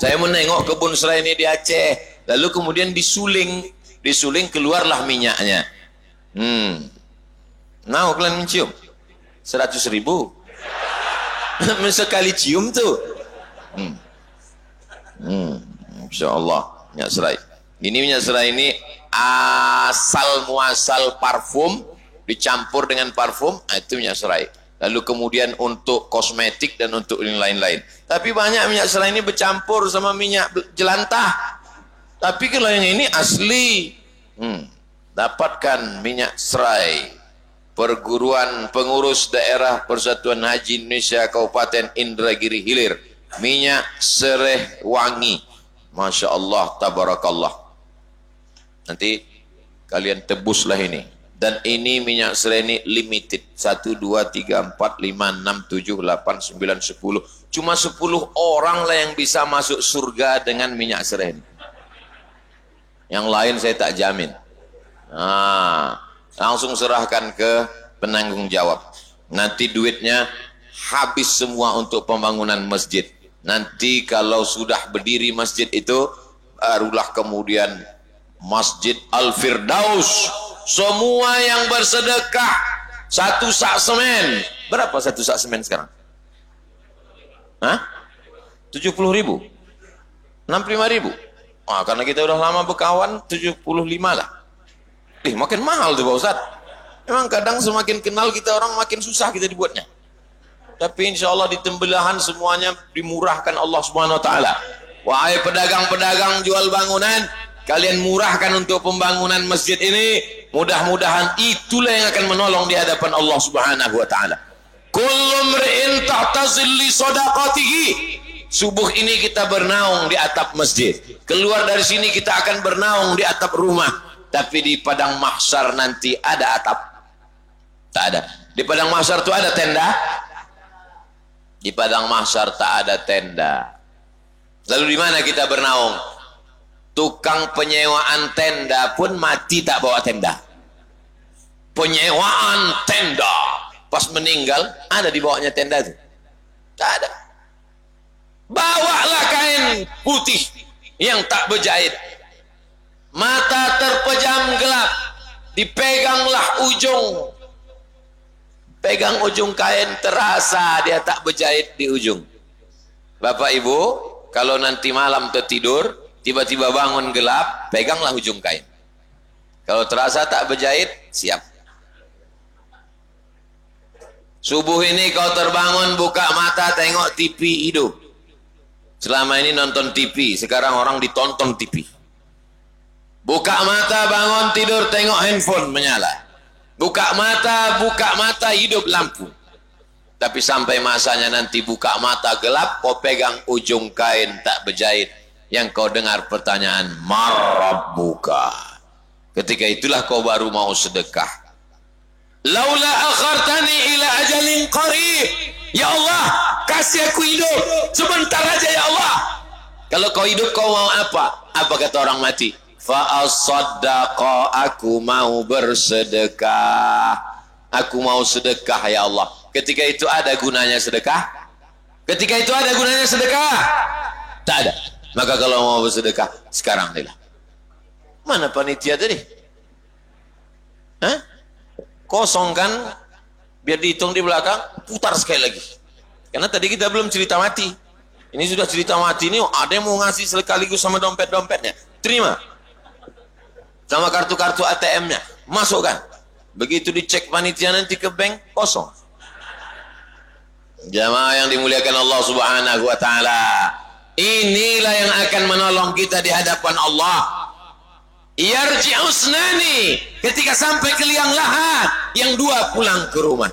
Saya menengok kebun serai ini di Aceh. Lalu kemudian disuling keluarlah minyaknya. Nah, kalian mencium 100.000 sekali cium tuh. Insya Allah minyak serai. Ini minyak serai ini asal muasal parfum dicampur dengan parfum, itu minyak serai. Lalu kemudian untuk kosmetik dan untuk yang lain-lain. Tapi banyak minyak serai ini bercampur sama minyak jelantah. Tapi kalau yang ini asli. Dapatkan minyak serai. Perguruan Pengurus Daerah Persatuan Haji Indonesia Kabupaten Indragiri Hilir, minyak serai wangi, Masya Allah, tabarakallah. Nanti kalian tebuslah ini. Dan ini minyak serai ini limited, 1, 2, 3, 4, 5, 6, 7, 8, 9, 10. Cuma 10 orang lah yang bisa masuk surga dengan minyak serai ini. Yang lain saya tak jamin. Langsung serahkan ke penanggung jawab. Nanti duitnya habis semua untuk pembangunan masjid. Nanti kalau sudah berdiri masjid itu, barulah kemudian Masjid Al-Firdaus. Semua yang bersedekah 1 sak semen. Berapa 1 sak semen sekarang? 70.000? 65.000? Karena kita udah lama berkawan, 75 lah. Makin mahal tuh Pak Ustaz. Memang kadang semakin kenal kita orang makin susah kita dibuatnya. Tapi insya Allah di tembelahan semuanya dimurahkan Allah Subhanahu Wa Taala. Wahai pedagang-pedagang jual bangunan, kalian murahkan untuk pembangunan masjid ini. Mudah-mudahan itulah yang akan menolong di hadapan Allah Subhanahu Wa Taala. Kullu mri'in tahta zilli shadaqatihi. Subuh ini kita bernaung di atap masjid. Keluar dari sini kita akan bernaung di atap rumah. Tapi di padang mahsyar nanti ada atap? Tak ada. Di padang mahsyar itu ada tenda? Di padang mahsyar tak ada tenda. Lalu di mana kita bernaung? Tukang penyewaan tenda pun mati tak bawa tenda. Penyewaan tenda. Pas meninggal, ada di bawahnya tenda itu? Tak ada. Bawalah kain putih yang tak berjahit. Mata terpejam gelap, dipeganglah ujung. Pegang ujung kain, terasa dia tak berjahit di ujung. Bapak Ibu, kalau nanti malam tertidur, tiba-tiba bangun gelap, peganglah ujung kain. Kalau terasa tak berjahit, siap. Subuh ini kau terbangun, buka mata, tengok TV hidup. Selama ini nonton TV, sekarang orang ditonton TV. Buka mata, bangun tidur, tengok handphone menyala. Buka mata, hidup lampu. Tapi sampai masanya nanti buka mata gelap, kau pegang ujung kain tak berjahit. Yang kau dengar pertanyaan, marabbuka. Ketika itulah kau baru mau sedekah. Laula akhartani ila ajalin qarib. Ya Allah, kasih aku hidup sebentar aja ya Allah. Kalau kau hidup kau mau apa? Apa kata orang mati? Fa'asaddaqa, aku mau bersedekah. Aku mau sedekah ya Allah. Ketika itu ada gunanya sedekah? Ketika itu ada gunanya sedekah? Tak ada. Maka kalau mau bersedekah, sekarang adalah. Mana panitia tadi? Kosongkan, biar dihitung di belakang, putar sekali lagi. Karena tadi kita belum cerita mati. Ini sudah cerita mati, ini ada yang mau ngasih sekaligus sama dompet-dompetnya. Terima. Sama kartu-kartu ATM-nya, masukkan. Begitu dicek panitia nanti ke bank, kosong. Jamaah yang dimuliakan Allah Subhanahu Wa Taala, inilah yang akan menolong kita di hadapan Allah. Yarji'usnani, ketika sampai ke liang lahat, yang dua pulang ke rumah.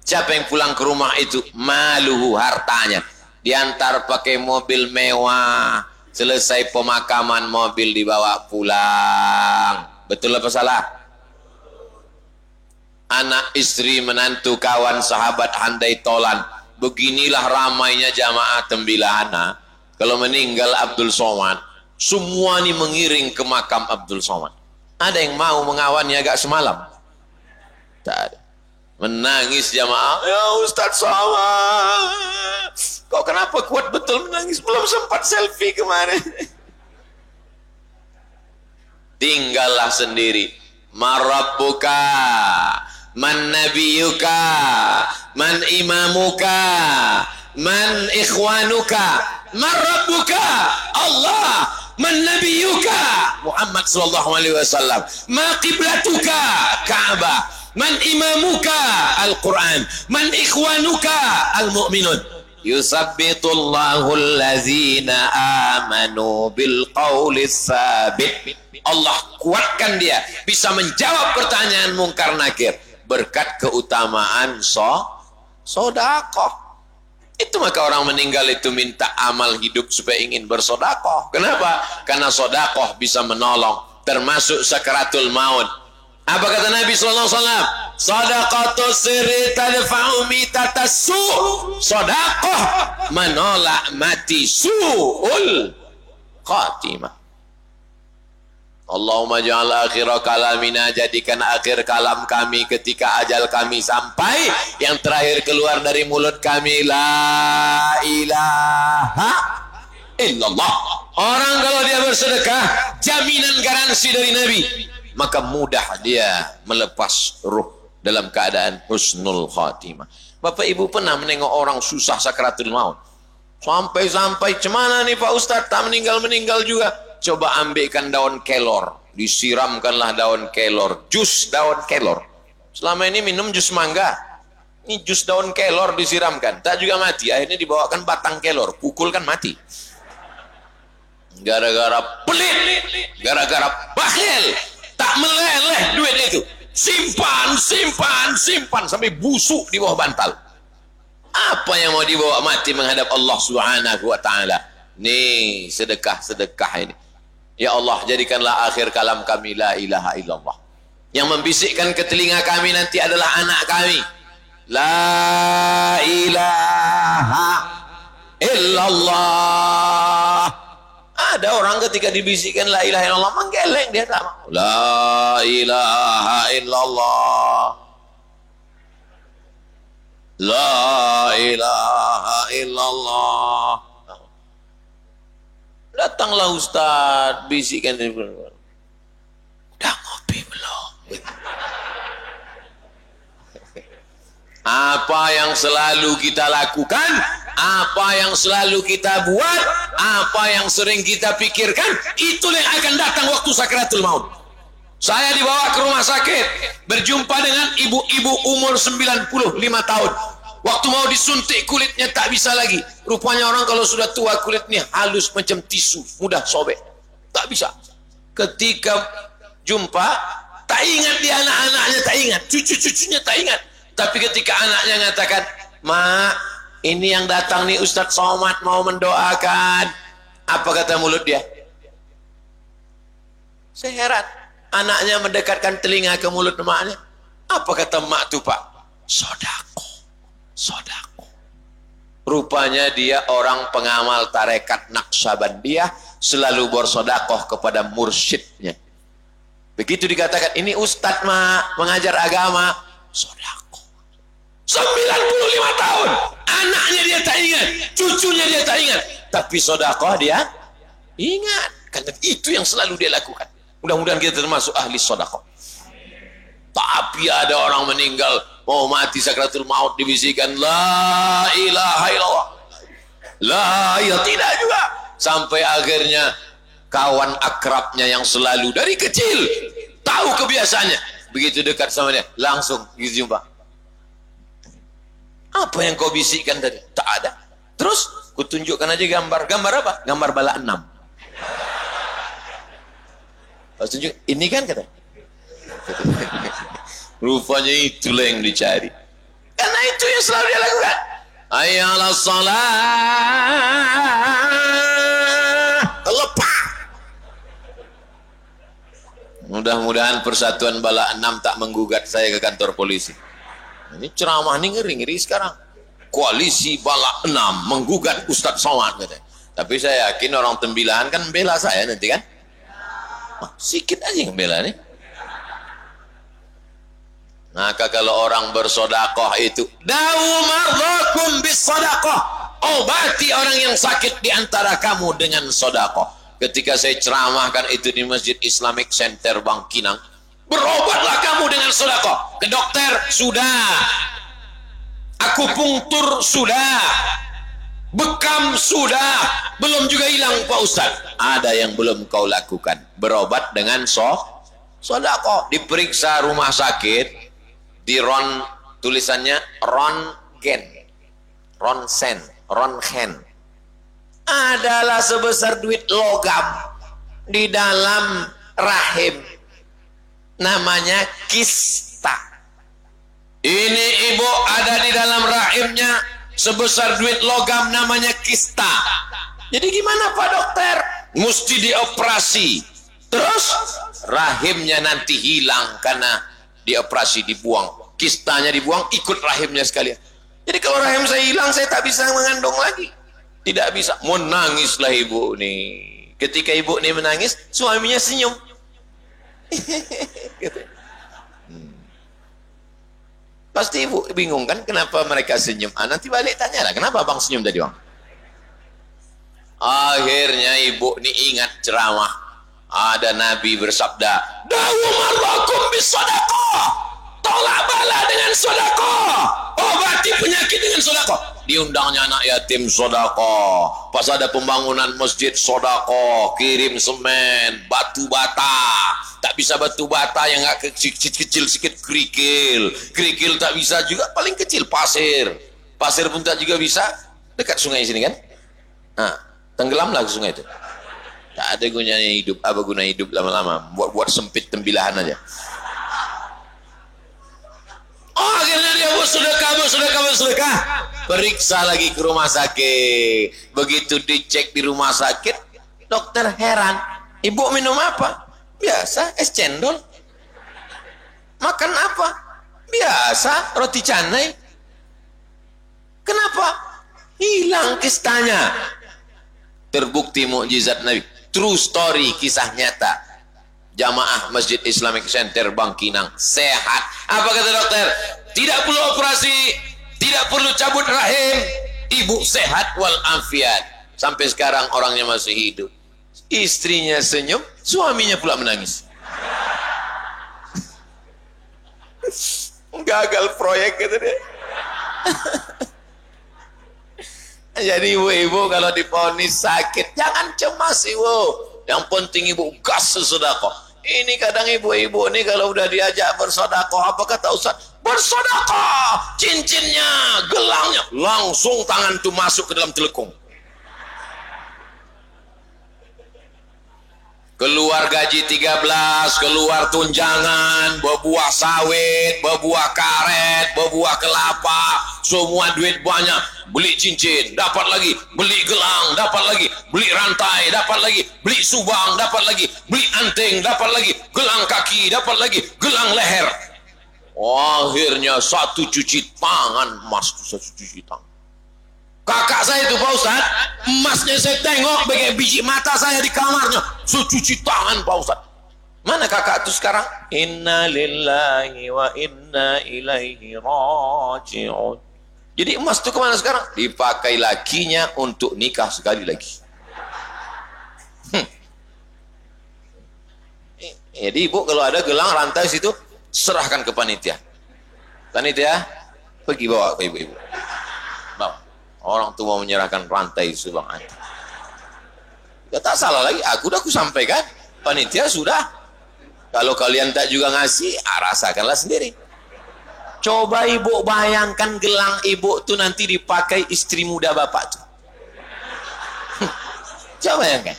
Siapa yang pulang ke rumah itu? Maluhu, hartanya. Diantar pakai mobil mewah. Selesai pemakaman, mobil dibawa pulang. Betul apa salah? anak, istri, menantu, kawan, sahabat, handai tolan. Beginilah ramainya jamaah tembilahana. Kalau meninggal Abdul Somad, semua ini mengiring ke makam Abdul Somad. Ada yang mau mengawannya agak semalam? Tak ada. Menangis jamaah, ya Ustaz Somad, kok kenapa kuat betul menangis? Belum sempat selfie kemarin. Tinggallah sendiri. Marabbuka, man nabiyuka, man imamuka, man ikhwanuka. Marabbuka, Allah. Man nabiyuka, Muhammad sallallahu alaihi wasallam. Ma qiblatuka, Ka'bah. Man imamuka, Al-Quran. Man ikhwanuka, Al-Mu'minun. Yusabbitullahu allazina amanu bil qawlis sabit. Allah kuatkan dia bisa menjawab pertanyaan mungkar nakir berkat keutamaan sodakoh. Itu maka orang meninggal itu minta amal hidup supaya ingin bersodakoh. Kenapa? Karena sodakoh bisa menolong, termasuk sakaratul maut. Apa kata Nabi sallallahu alaihi wasallam? Sadaqatu sirri tadfa'u mitatas su'. Sodakoh menolak mati su'ul khatimah. Allahumma ja'al akhir kalamina, jadikan akhir kalam kami ketika ajal kami sampai, yang terakhir keluar dari mulut kami la ilaha illallah. Orang kalau dia bersedekah, jaminan garansi dari Nabi, maka mudah dia melepas ruh dalam keadaan husnul khatimah. Bapak Ibu pernah menengok orang susah sakratul maut? Sampai-sampai cemana nih Pak Ustadz, tak meninggal-meninggal juga. Coba ambilkan daun kelor, disiramkanlah daun kelor, jus daun kelor. Selama ini minum jus mangga, ini jus daun kelor disiramkan, tak juga mati. Akhirnya dibawakan batang kelor, pukulkan mati. Gara-gara pelit, gara-gara bakhil, tak meleleh duit itu. Simpan, simpan, simpan sampai busuk di bawah bantal. Apa yang mau dibawa mati menghadap Allah Subhanahu wa taala? Nih, sedekah-sedekah ini. Ya Allah, jadikanlah akhir kalam kami la ilaha illallah. Yang membisikkan ke telinga kami nanti adalah anak kami. La ilaha illallah. Ada orang ketika dibisikkan la ilaha illallah menggeleng, dia tak mau. La ilaha illallah. La ilaha illallah. Datanglah Ustadz, bisikan dia. Udah ngopi belum? Apa yang selalu kita lakukan, apa yang selalu kita buat, apa yang sering kita pikirkan, itulah yang akan datang waktu sakratul maut. Saya dibawa ke rumah sakit, berjumpa dengan ibu-ibu umur 95 tahun. Waktu mau disuntik kulitnya tak bisa lagi. Rupanya orang kalau sudah tua kulitnya halus macam tisu, mudah sobek. Tak bisa. Ketika jumpa, tak ingat dia anak-anaknya, tak ingat. Cucu-cucunya tak ingat. Tapi ketika anaknya mengatakan, "Mak, ini yang datang nih Ustadz Somad mau mendoakan." Apa kata mulut dia? Saya heran. Anaknya mendekatkan telinga ke mulut emaknya. Apa kata emak tu Pak? Sodako. Sodako. Rupanya dia orang pengamal tarekat Naqsyabandiyah, selalu bersodakoh kepada mursyidnya. Begitu dikatakan, ini Ustadz Mak mengajar agama, sodako. 95 tahun, anaknya dia tak ingat, cucunya dia tak ingat, tapi sodakoh dia ingat. Karena itu yang selalu dia lakukan. Mudah-mudahan kita termasuk ahli sodakoh. Tapi ada orang meninggal, mau mati sakratul maut, dibisikkan la ilaha illallah. La ilaha, tidak juga. Sampai akhirnya kawan akrabnya yang selalu dari kecil tahu kebiasaannya, begitu dekat sama dia langsung jumpa. Apa yang kau bisikkan tadi? Tak ada. Terus kutunjukkan aja gambar. Gambar apa? Gambar bala 6. Pas tunjuk, ini kan kata. Rupanya itulah yang dicari. Karena itu yang selalu dia lakukan. Ayalah salat. Lepas. Mudah-mudahan Persatuan Bala 6 tak menggugat saya ke kantor polisi. Ini ceramah ini ngeri-ngeri sekarang. Koalisi Bala 6 menggugat Ustadz Somad katanya. Tapi saya yakin orang Tembilahan kan bela saya nanti kan. Sikit aja yang bela nih. Maka kalau orang bersodakoh itu, dawu mardhakum bis sodakoh, obati orang yang sakit di antara kamu dengan sodakoh. Ketika saya ceramahkan itu di Masjid Islamic Center Bangkinang, berobatlah kamu dengan sodakoh. Ke dokter sudah, akupunktur sudah, bekam sudah, belum juga hilang Pak Ustaz. Ada yang belum kau lakukan, berobat dengan sodakoh. Diperiksa rumah sakit, di tulisannya ronsen adalah sebesar duit logam di dalam rahim, namanya kista. Ini ibu ada di dalam rahimnya sebesar duit logam, namanya kista. Jadi gimana Pak Dokter? Mesti dioperasi, terus rahimnya nanti hilang karena dioperasi, dibuang, kistanya dibuang, ikut rahimnya sekalian. Jadi kalau rahim saya hilang, saya tak bisa mengandung lagi, tidak bisa. Menangislah ibu nih. Ketika ibu nih menangis, suaminya senyum. Gitu. Pasti ibu bingung kan kenapa mereka senyum. Nanti balik tanyalah, kenapa bang senyum tadi bang? Akhirnya ibu nih ingat ceramah. Ada Nabi bersabda, dawu marrakum bis sadaqah, tolak bala dengan sedekah, obati penyakit dengan sedekah. Diundangnya anak yatim sedekah, pas ada pembangunan masjid sedekah, kirim semen, batu bata. Tak bisa batu bata yang enggak kecil-kecil sikit, kerikil tak bisa juga, paling kecil pasir pun tak juga bisa. Dekat sungai sini kan, tenggelamlah ke sungai itu. Tak ada gunanya hidup. Apa guna hidup lama-lama? Buat sempit Tembilahan aja. Akhirnya dia bersedekah. Periksa lagi ke rumah sakit. Begitu dicek di rumah sakit, dokter heran. Ibu minum apa? Biasa, es cendol. Makan apa? Biasa, roti canai. Kenapa? Hilang kistanya. Terbukti mukjizat Nabi. True story, kisah nyata. Jamaah Masjid Islamic Center Bangkinang sehat. Apa kata dokter? Tidak perlu operasi, tidak perlu cabut rahim, ibu sehat walafiat. Sampai sekarang orangnya masih hidup. Istrinya senyum, suaminya pula menangis. Gagal proyek gitu deh. Jadi ibu-ibu kalau diponis sakit, jangan cemas ibu. Yang penting ibu gas sedekah. Ini kadang ibu-ibu ini kalau udah diajak bersedekah, apa kata Ustaz? Bersedekah, cincinnya, gelangnya, langsung tangan tuh masuk ke dalam telekung. Keluar gaji 13, keluar tunjangan, berbuah sawit, berbuah karet, berbuah kelapa, semua duit banyak. Beli cincin, dapat lagi, beli gelang, dapat lagi, beli rantai, dapat lagi, beli subang, dapat lagi, beli anting, dapat lagi, gelang kaki, dapat lagi, gelang leher. Akhirnya satu cuci tangan emas, satu cuci tangan. Kakak saya itu Pak Ustaz, emasnya saya tengok bagai biji mata saya di kamarnya, cuci tangan Pak Ustaz. Mana kakak itu sekarang? Inna lillahi wa inna ilaihi raji'un. Jadi emas itu kemana sekarang? Dipakai lakinya untuk nikah sekali lagi. Jadi ibu kalau ada gelang rantai situ, serahkan ke panitia. Panitia, pergi bawa ke ibu-ibu. Bawa. Orang tua menyerahkan rantai subang anti. Ya tak salah lagi, aku sampaikan. Panitia sudah. Kalau kalian tak juga ngasih, rasakanlah sendiri. Coba ibu bayangkan gelang ibu tuh nanti dipakai istri muda bapak tuh. Coba bayangkan.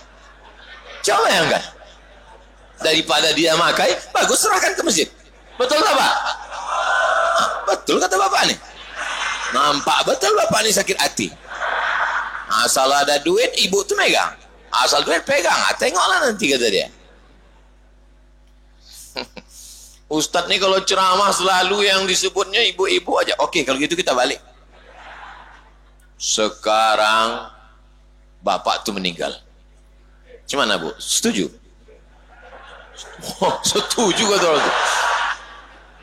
Coba bayangkan. Daripada dia makai, bagus serahkan ke masjid. Betul tak Pak? Betul kata bapak nih. Nampak betul bapak ini sakit hati. Asal ada duit, ibu tuh megang. Asal duit pegang, tengoklah nanti kata dia. Ustadz nih kalau ceramah selalu yang disebutnya ibu-ibu aja. Oke, kalau gitu kita balik. Sekarang bapak tuh meninggal. Gimana Bu? Setuju? Oh, setuju kata orang tuh.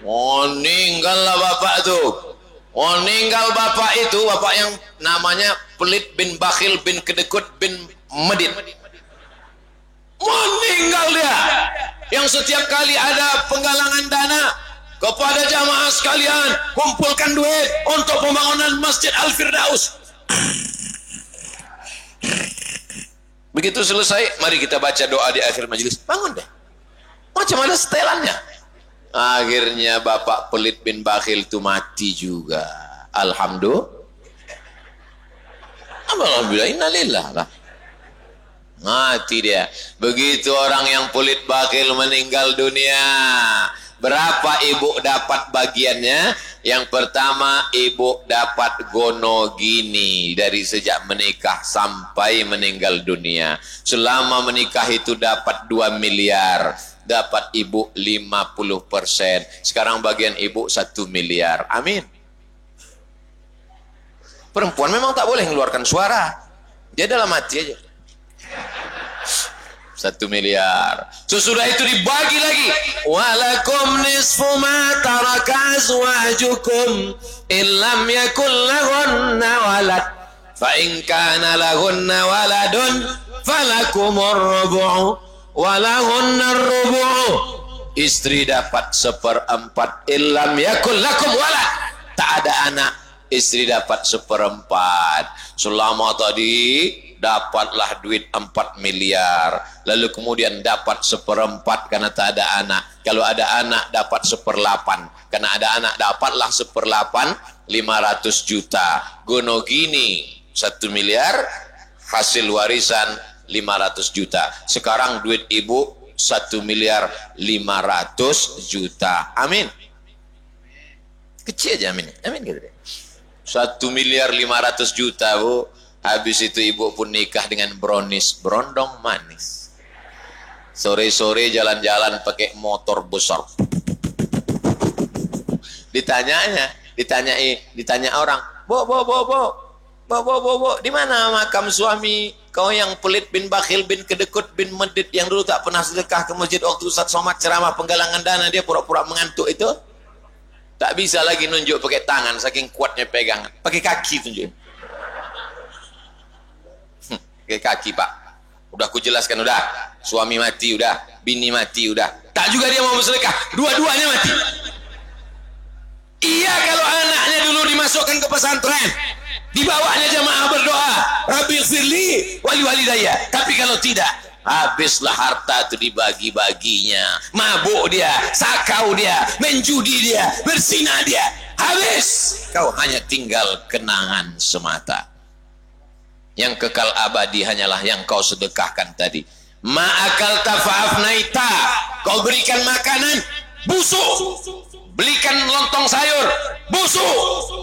Oh, meninggallah bapak tuh. Oh, meninggal bapak itu, bapak yang namanya Pelit bin Bakhil bin Kedekut bin Medit. Meninggal dia. Yang setiap kali ada penggalangan dana kepada jamaah sekalian, kumpulkan duit untuk pembangunan Masjid Al-Firdaus. Begitu selesai, mari kita baca doa di akhir majelis. Bangun deh. Macam ada setelannya. Akhirnya bapak Pelit bin Bakhil itu mati juga. Alhamdulillah, innalillah lah. Mati dia. Begitu orang yang pelit bakhil meninggal dunia, berapa ibu dapat bagiannya? Yang pertama, ibu dapat gonogini dari sejak menikah sampai meninggal dunia. Selama menikah itu dapat 2 miliar. Dapat ibu 50%. Sekarang bagian ibu 1 miliar. Amin. Perempuan memang tak boleh mengeluarkan suara. Dia dalam hati aja. 1 miliar. Sesudah itu dibagi lagi. Walakum nisfu ma taraka azwajukum illam yakul lahunna walad. Fa in kana lahunna waladun falakumur rubu'u walahunna rubu'u. Istri dapat 1/4 illam yakul lakum walad. Tak ada anak, istri dapat 1/4. Selama tadi dapatlah duit 4 miliar, lalu kemudian dapat 1/4 karena tak ada anak. Kalau ada anak dapat 1/8, karena ada anak dapatlah 1/8, 500 juta. Gonogini 1 miliar, hasil warisan 500 juta. Sekarang duit ibu 1 miliar 500 juta. Amin. Kecil aja amin. Amin gitu deh. 1 miliar 500 juta Bu. Habis itu ibu pun nikah dengan brownies, berondong manis. Sore-sore jalan-jalan pakai motor besar. Ditanya orang, Bo, di mana makam suami kau yang Pelit bin Bakhil bin Kedekut bin Medit yang dulu tak pernah sedekah ke masjid waktu Ustaz Somad ceramah penggalangan dana, dia pura-pura mengantuk itu? Tak bisa lagi nunjuk pakai tangan, saking kuatnya pegangan. Pakai kaki tunjuk. Pakai kaki Pak. Udah aku jelaskan udah. Suami mati udah, bini mati udah. Tak juga dia mau bersedekah, dua-duanya mati. Iya kalau anaknya dulu dimasukkan ke pesantren, dibawanya jamaah berdoa, Rabbil firli wali walidayya. Tapi kalau tidak, habislah harta itu dibagi-baginya. Mabuk dia, sakau dia, menjudi dia, berzina dia. Habis. Kau hanya tinggal kenangan semata. Yang kekal abadi hanyalah yang kau sedekahkan tadi. Ma'akal tafa'afnaita. Kau berikan makanan, busuk. Belikan lontong sayur, busuk.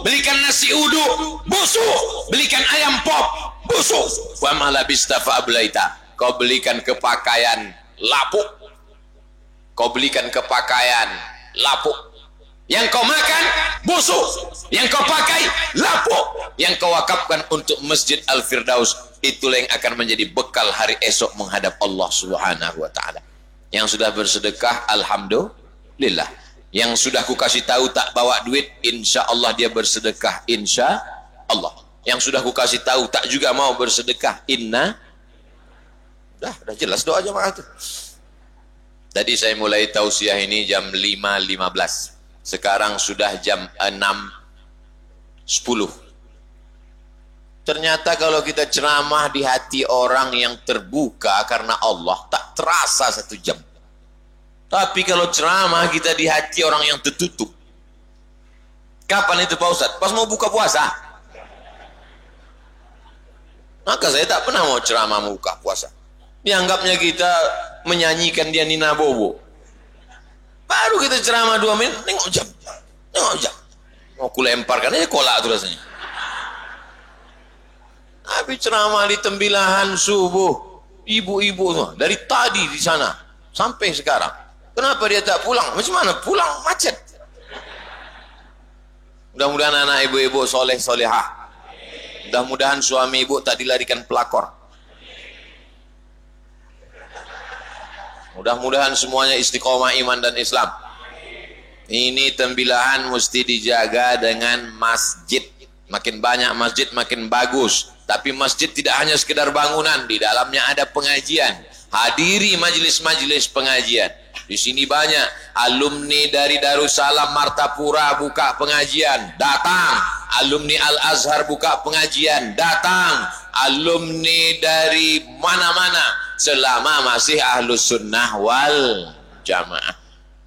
Belikan nasi uduk, busuk. Belikan ayam pop, busuk. Wa malabista fa'ablaita. Kau belikan kepakaian, lapuk. Kau belikan kepakaian, lapuk. Yang kau makan, busuk. Yang kau pakai, lapuk. Yang kau wakafkan untuk Masjid Al-Firdaus, itulah yang akan menjadi bekal hari esok menghadap Allah Subhanahu wa ta'ala. Yang sudah bersedekah, alhamdulillah. Yang sudah ku kasih tahu tak bawa duit, insya Allah dia bersedekah, insya Allah. Yang sudah ku kasih tahu tak juga mau bersedekah, udah jelas doa jemaah itu. Tadi saya mulai tausiah ini jam 5.15. Sekarang sudah jam 6.10. Ternyata kalau kita ceramah di hati orang yang terbuka karena Allah, tak terasa 1 jam. Tapi kalau ceramah kita di hati orang yang tertutup, kapan itu Pak Ustadz? Pas mau buka puasa. Maka saya tak pernah mau ceramah mau buka puasa. Dianggapnya kita menyanyikan dia Nina Bobo. Baru kita ceramah 2 menit, nengok jam. Mau kulemparkan aja kolak tuh rasanya. Tapi ceramah di tembilahan subuh, ibu-ibu tuh dari tadi di sana sampai sekarang. Kenapa dia tak pulang? Macam mana pulang? Macet. Mudah-mudahan anak ibu-ibu soleh solehah. Mudah-mudahan suami ibu tak dilarikan pelakor. Mudah-mudahan semuanya istiqomah iman dan Islam. Ini tembilahan mesti dijaga dengan masjid. Makin banyak masjid makin bagus. Tapi masjid tidak hanya sekedar bangunan, di dalamnya ada pengajian. Hadiri majelis-majelis pengajian. Di sini banyak alumni dari Darussalam Martapura buka pengajian, datang. Alumni Al-Azhar buka pengajian, datang. Alumni dari mana-mana, selama masih Ahlus Sunnah wal Jamaah.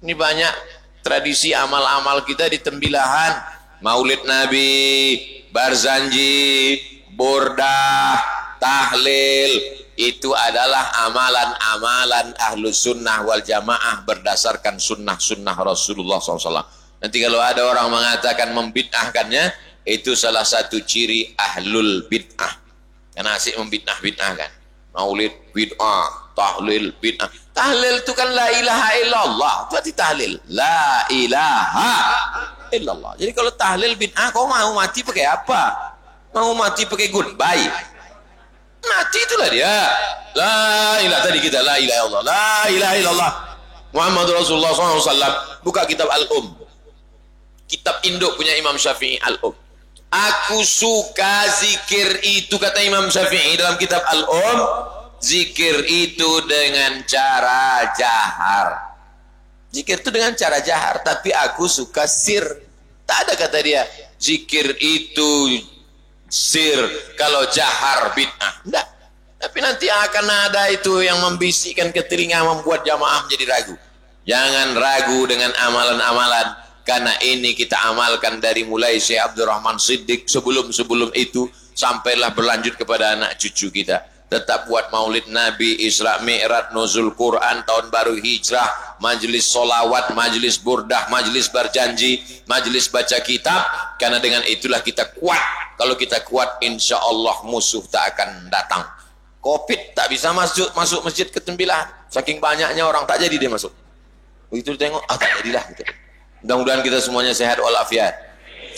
Ini banyak tradisi amal-amal kita di tembilahan. Maulid Nabi, Barzanji, Burdah, Tahlil, itu adalah amalan-amalan Ahlus Sunnah wal Jamaah berdasarkan sunnah-sunnah Rasulullah SAW. Nanti kalau ada orang mengatakan membid'ahkannya, itu salah satu ciri Ahlul Bid'ah. Karena asik membid'ah-bid'ahkan. Maulid bid'ah, tahlil bid'ah. Tahlil itu kan la ilaha illallah. Itu arti tahlil. La ilaha illallah. Jadi kalau tahlil bid'ah, kau mau mati pakai apa? Mau mati pakai goodbye? Mati itulah dia. La ilaha, tadi kita la ilaha illallah. La ilaha illallah. Muhammad Rasulullah SAW. Buka kitab Al-Um. Kitab induk punya Imam Syafi'i, Al-Um. Aku suka zikir itu, kata Imam Syafi'i dalam kitab Al-Um. Zikir itu dengan cara jahar. Zikir itu dengan cara jahar. Tapi aku suka sir. Tak ada kata dia zikir itu sir, kalau jahar bid'ah. Enggak. Tapi nanti akan ada itu yang membisikkan ke telinga, membuat jamaah menjadi ragu. Jangan ragu dengan amalan-amalan, karena ini kita amalkan dari mulai Syekh Abdurrahman Siddiq, sebelum itu sampailah berlanjut kepada anak cucu kita. Tetap buat maulid Nabi, Isra Mi'raj, nuzul Quran, tahun baru hijrah, majelis solawat, majelis burdah, majelis berjanji, majelis baca kitab. Karena dengan itulah kita kuat. Kalau kita kuat, insya Allah musuh tak akan datang. Covid tak bisa masuk masjid ke tembilahan. Saking banyaknya orang, tak jadi dia masuk. Begitu tengok, tak jadilah gitu. Mudah-mudahan kita semuanya sehat walafiat.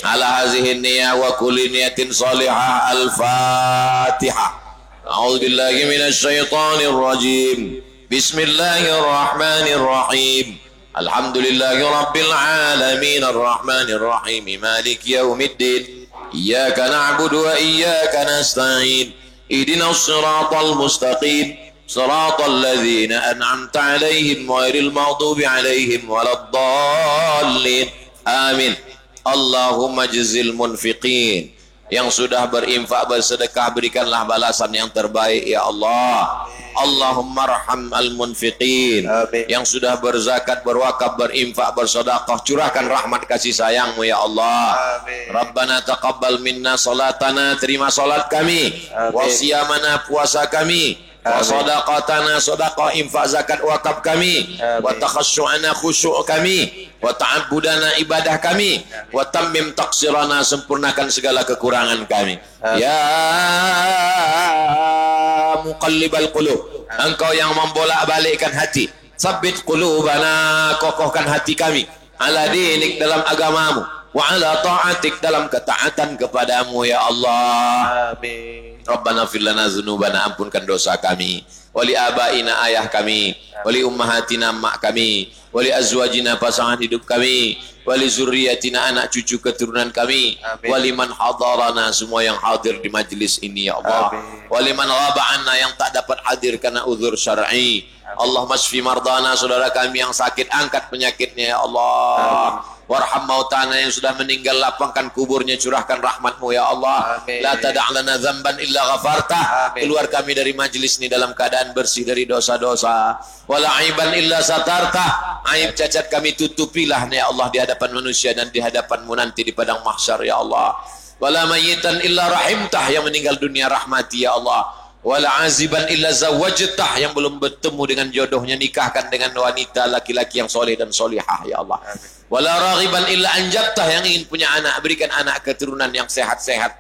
Ala hazihin niyah wa kulli niyatin salihah. Al-Fatihah. A'udzubillahi minasyaitonir rajim. Bismillahirrahmanirrahim. Alhamdulillahi rabbil alamin arrahmanir rahim maliki yaumiddin. Iyyaka na'budu wa iyyaka nasta'in. Ihdinas siratal mustaqim. Siratal ladzina an'amta 'alaihim ghairil maghdubi 'alaihim waladdallin. Amin. Allahumma jazil munfiqin, yang sudah berinfak bersedekah, berikanlah balasan yang terbaik ya Allah. Allahumma arham al-munfiqin, yang sudah berzakat, berwakaf, berinfak, bersedekah, curahkan rahmat kasih sayangmu ya Allah. Amin. Rabbana taqabbal minna salatana, terima salat kami. Wa siyamana, puasa kami. Wa sadaqatana, sedekah, infak, zakat, wakaf kami. Wa takhassu'ana, khusyuk kami. Wa ta'abbudana, ibadah kami. Wa tammim taqsirana, sempurnakan segala kekurangan kami. Ya muqallibal qulub, engkau yang membolak-balikkan hati. Sabbit qulubana, kokohkan hati kami. Ala dinik, dalam agamamu. Wa ala ta'atik, dalam ketaatan kepadamu ya Allah. Amin. Rabbana fir lana dzunubana, ampunkan dosa kami. Wali abaina, ayah kami. Wali ummahatina, mak kami. Wali azwajina, pasangan hidup kami. Wali zurriyatina, anak cucu keturunan kami. Amin. Wali man hadarana, semua yang hadir di majlis ini ya Allah. Amin. Wali man ghaba'anna, yang tak dapat hadir karena uzur syar'i. Allah masfi mardana, saudara kami yang sakit, angkat penyakitnya ya Allah. Amin. Warham mautana, yang sudah meninggal, lapangkan kuburnya, curahkan rahmatmu ya Allah. Amin. La tada'lana dzamban illa ghafartah. Keluar kami dari majlis ini dalam keadaan bersih dari dosa-dosa. Wala aiban illa satartah, aib cacat kami tutupilah ya Allah di hadapan manusia dan di hadapanmu nanti di padang mahsyar ya Allah. Wala mayyitan illa rahimtah, yang meninggal dunia rahmati ya Allah. Wala aziban illa zawajtah, yang belum bertemu dengan jodohnya, nikahkan dengan wanita laki-laki yang soleh dan solihah ya Allah. Wala raghiban illa anjabtah, yang ingin punya anak, berikan anak keturunan yang sehat-sehat.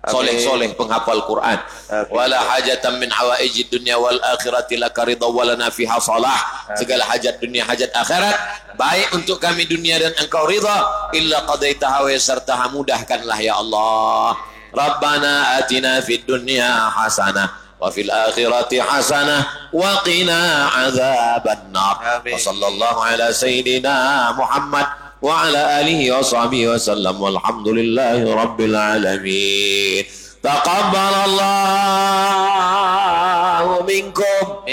soleh-soleh penghafal Quran. Wala hajatan min hawaijid dunya wal akhirati laka ridha walana fiha salah. Segala hajat dunia hajat akhirat baik untuk kami dunia dan engkau ridha, illa qadaitaha wa yassartaha, mudahkanlah ya Allah. Rabbana atina fid dunya hasanah wa fil akhirati hasanah wa qina adzabannar. Wa sallallahu ala sayyidina Muhammad wa ala alihi wa sahbihi wa sallam walhamdulillahi rabbil alamin. Taqabbalallahu minkum.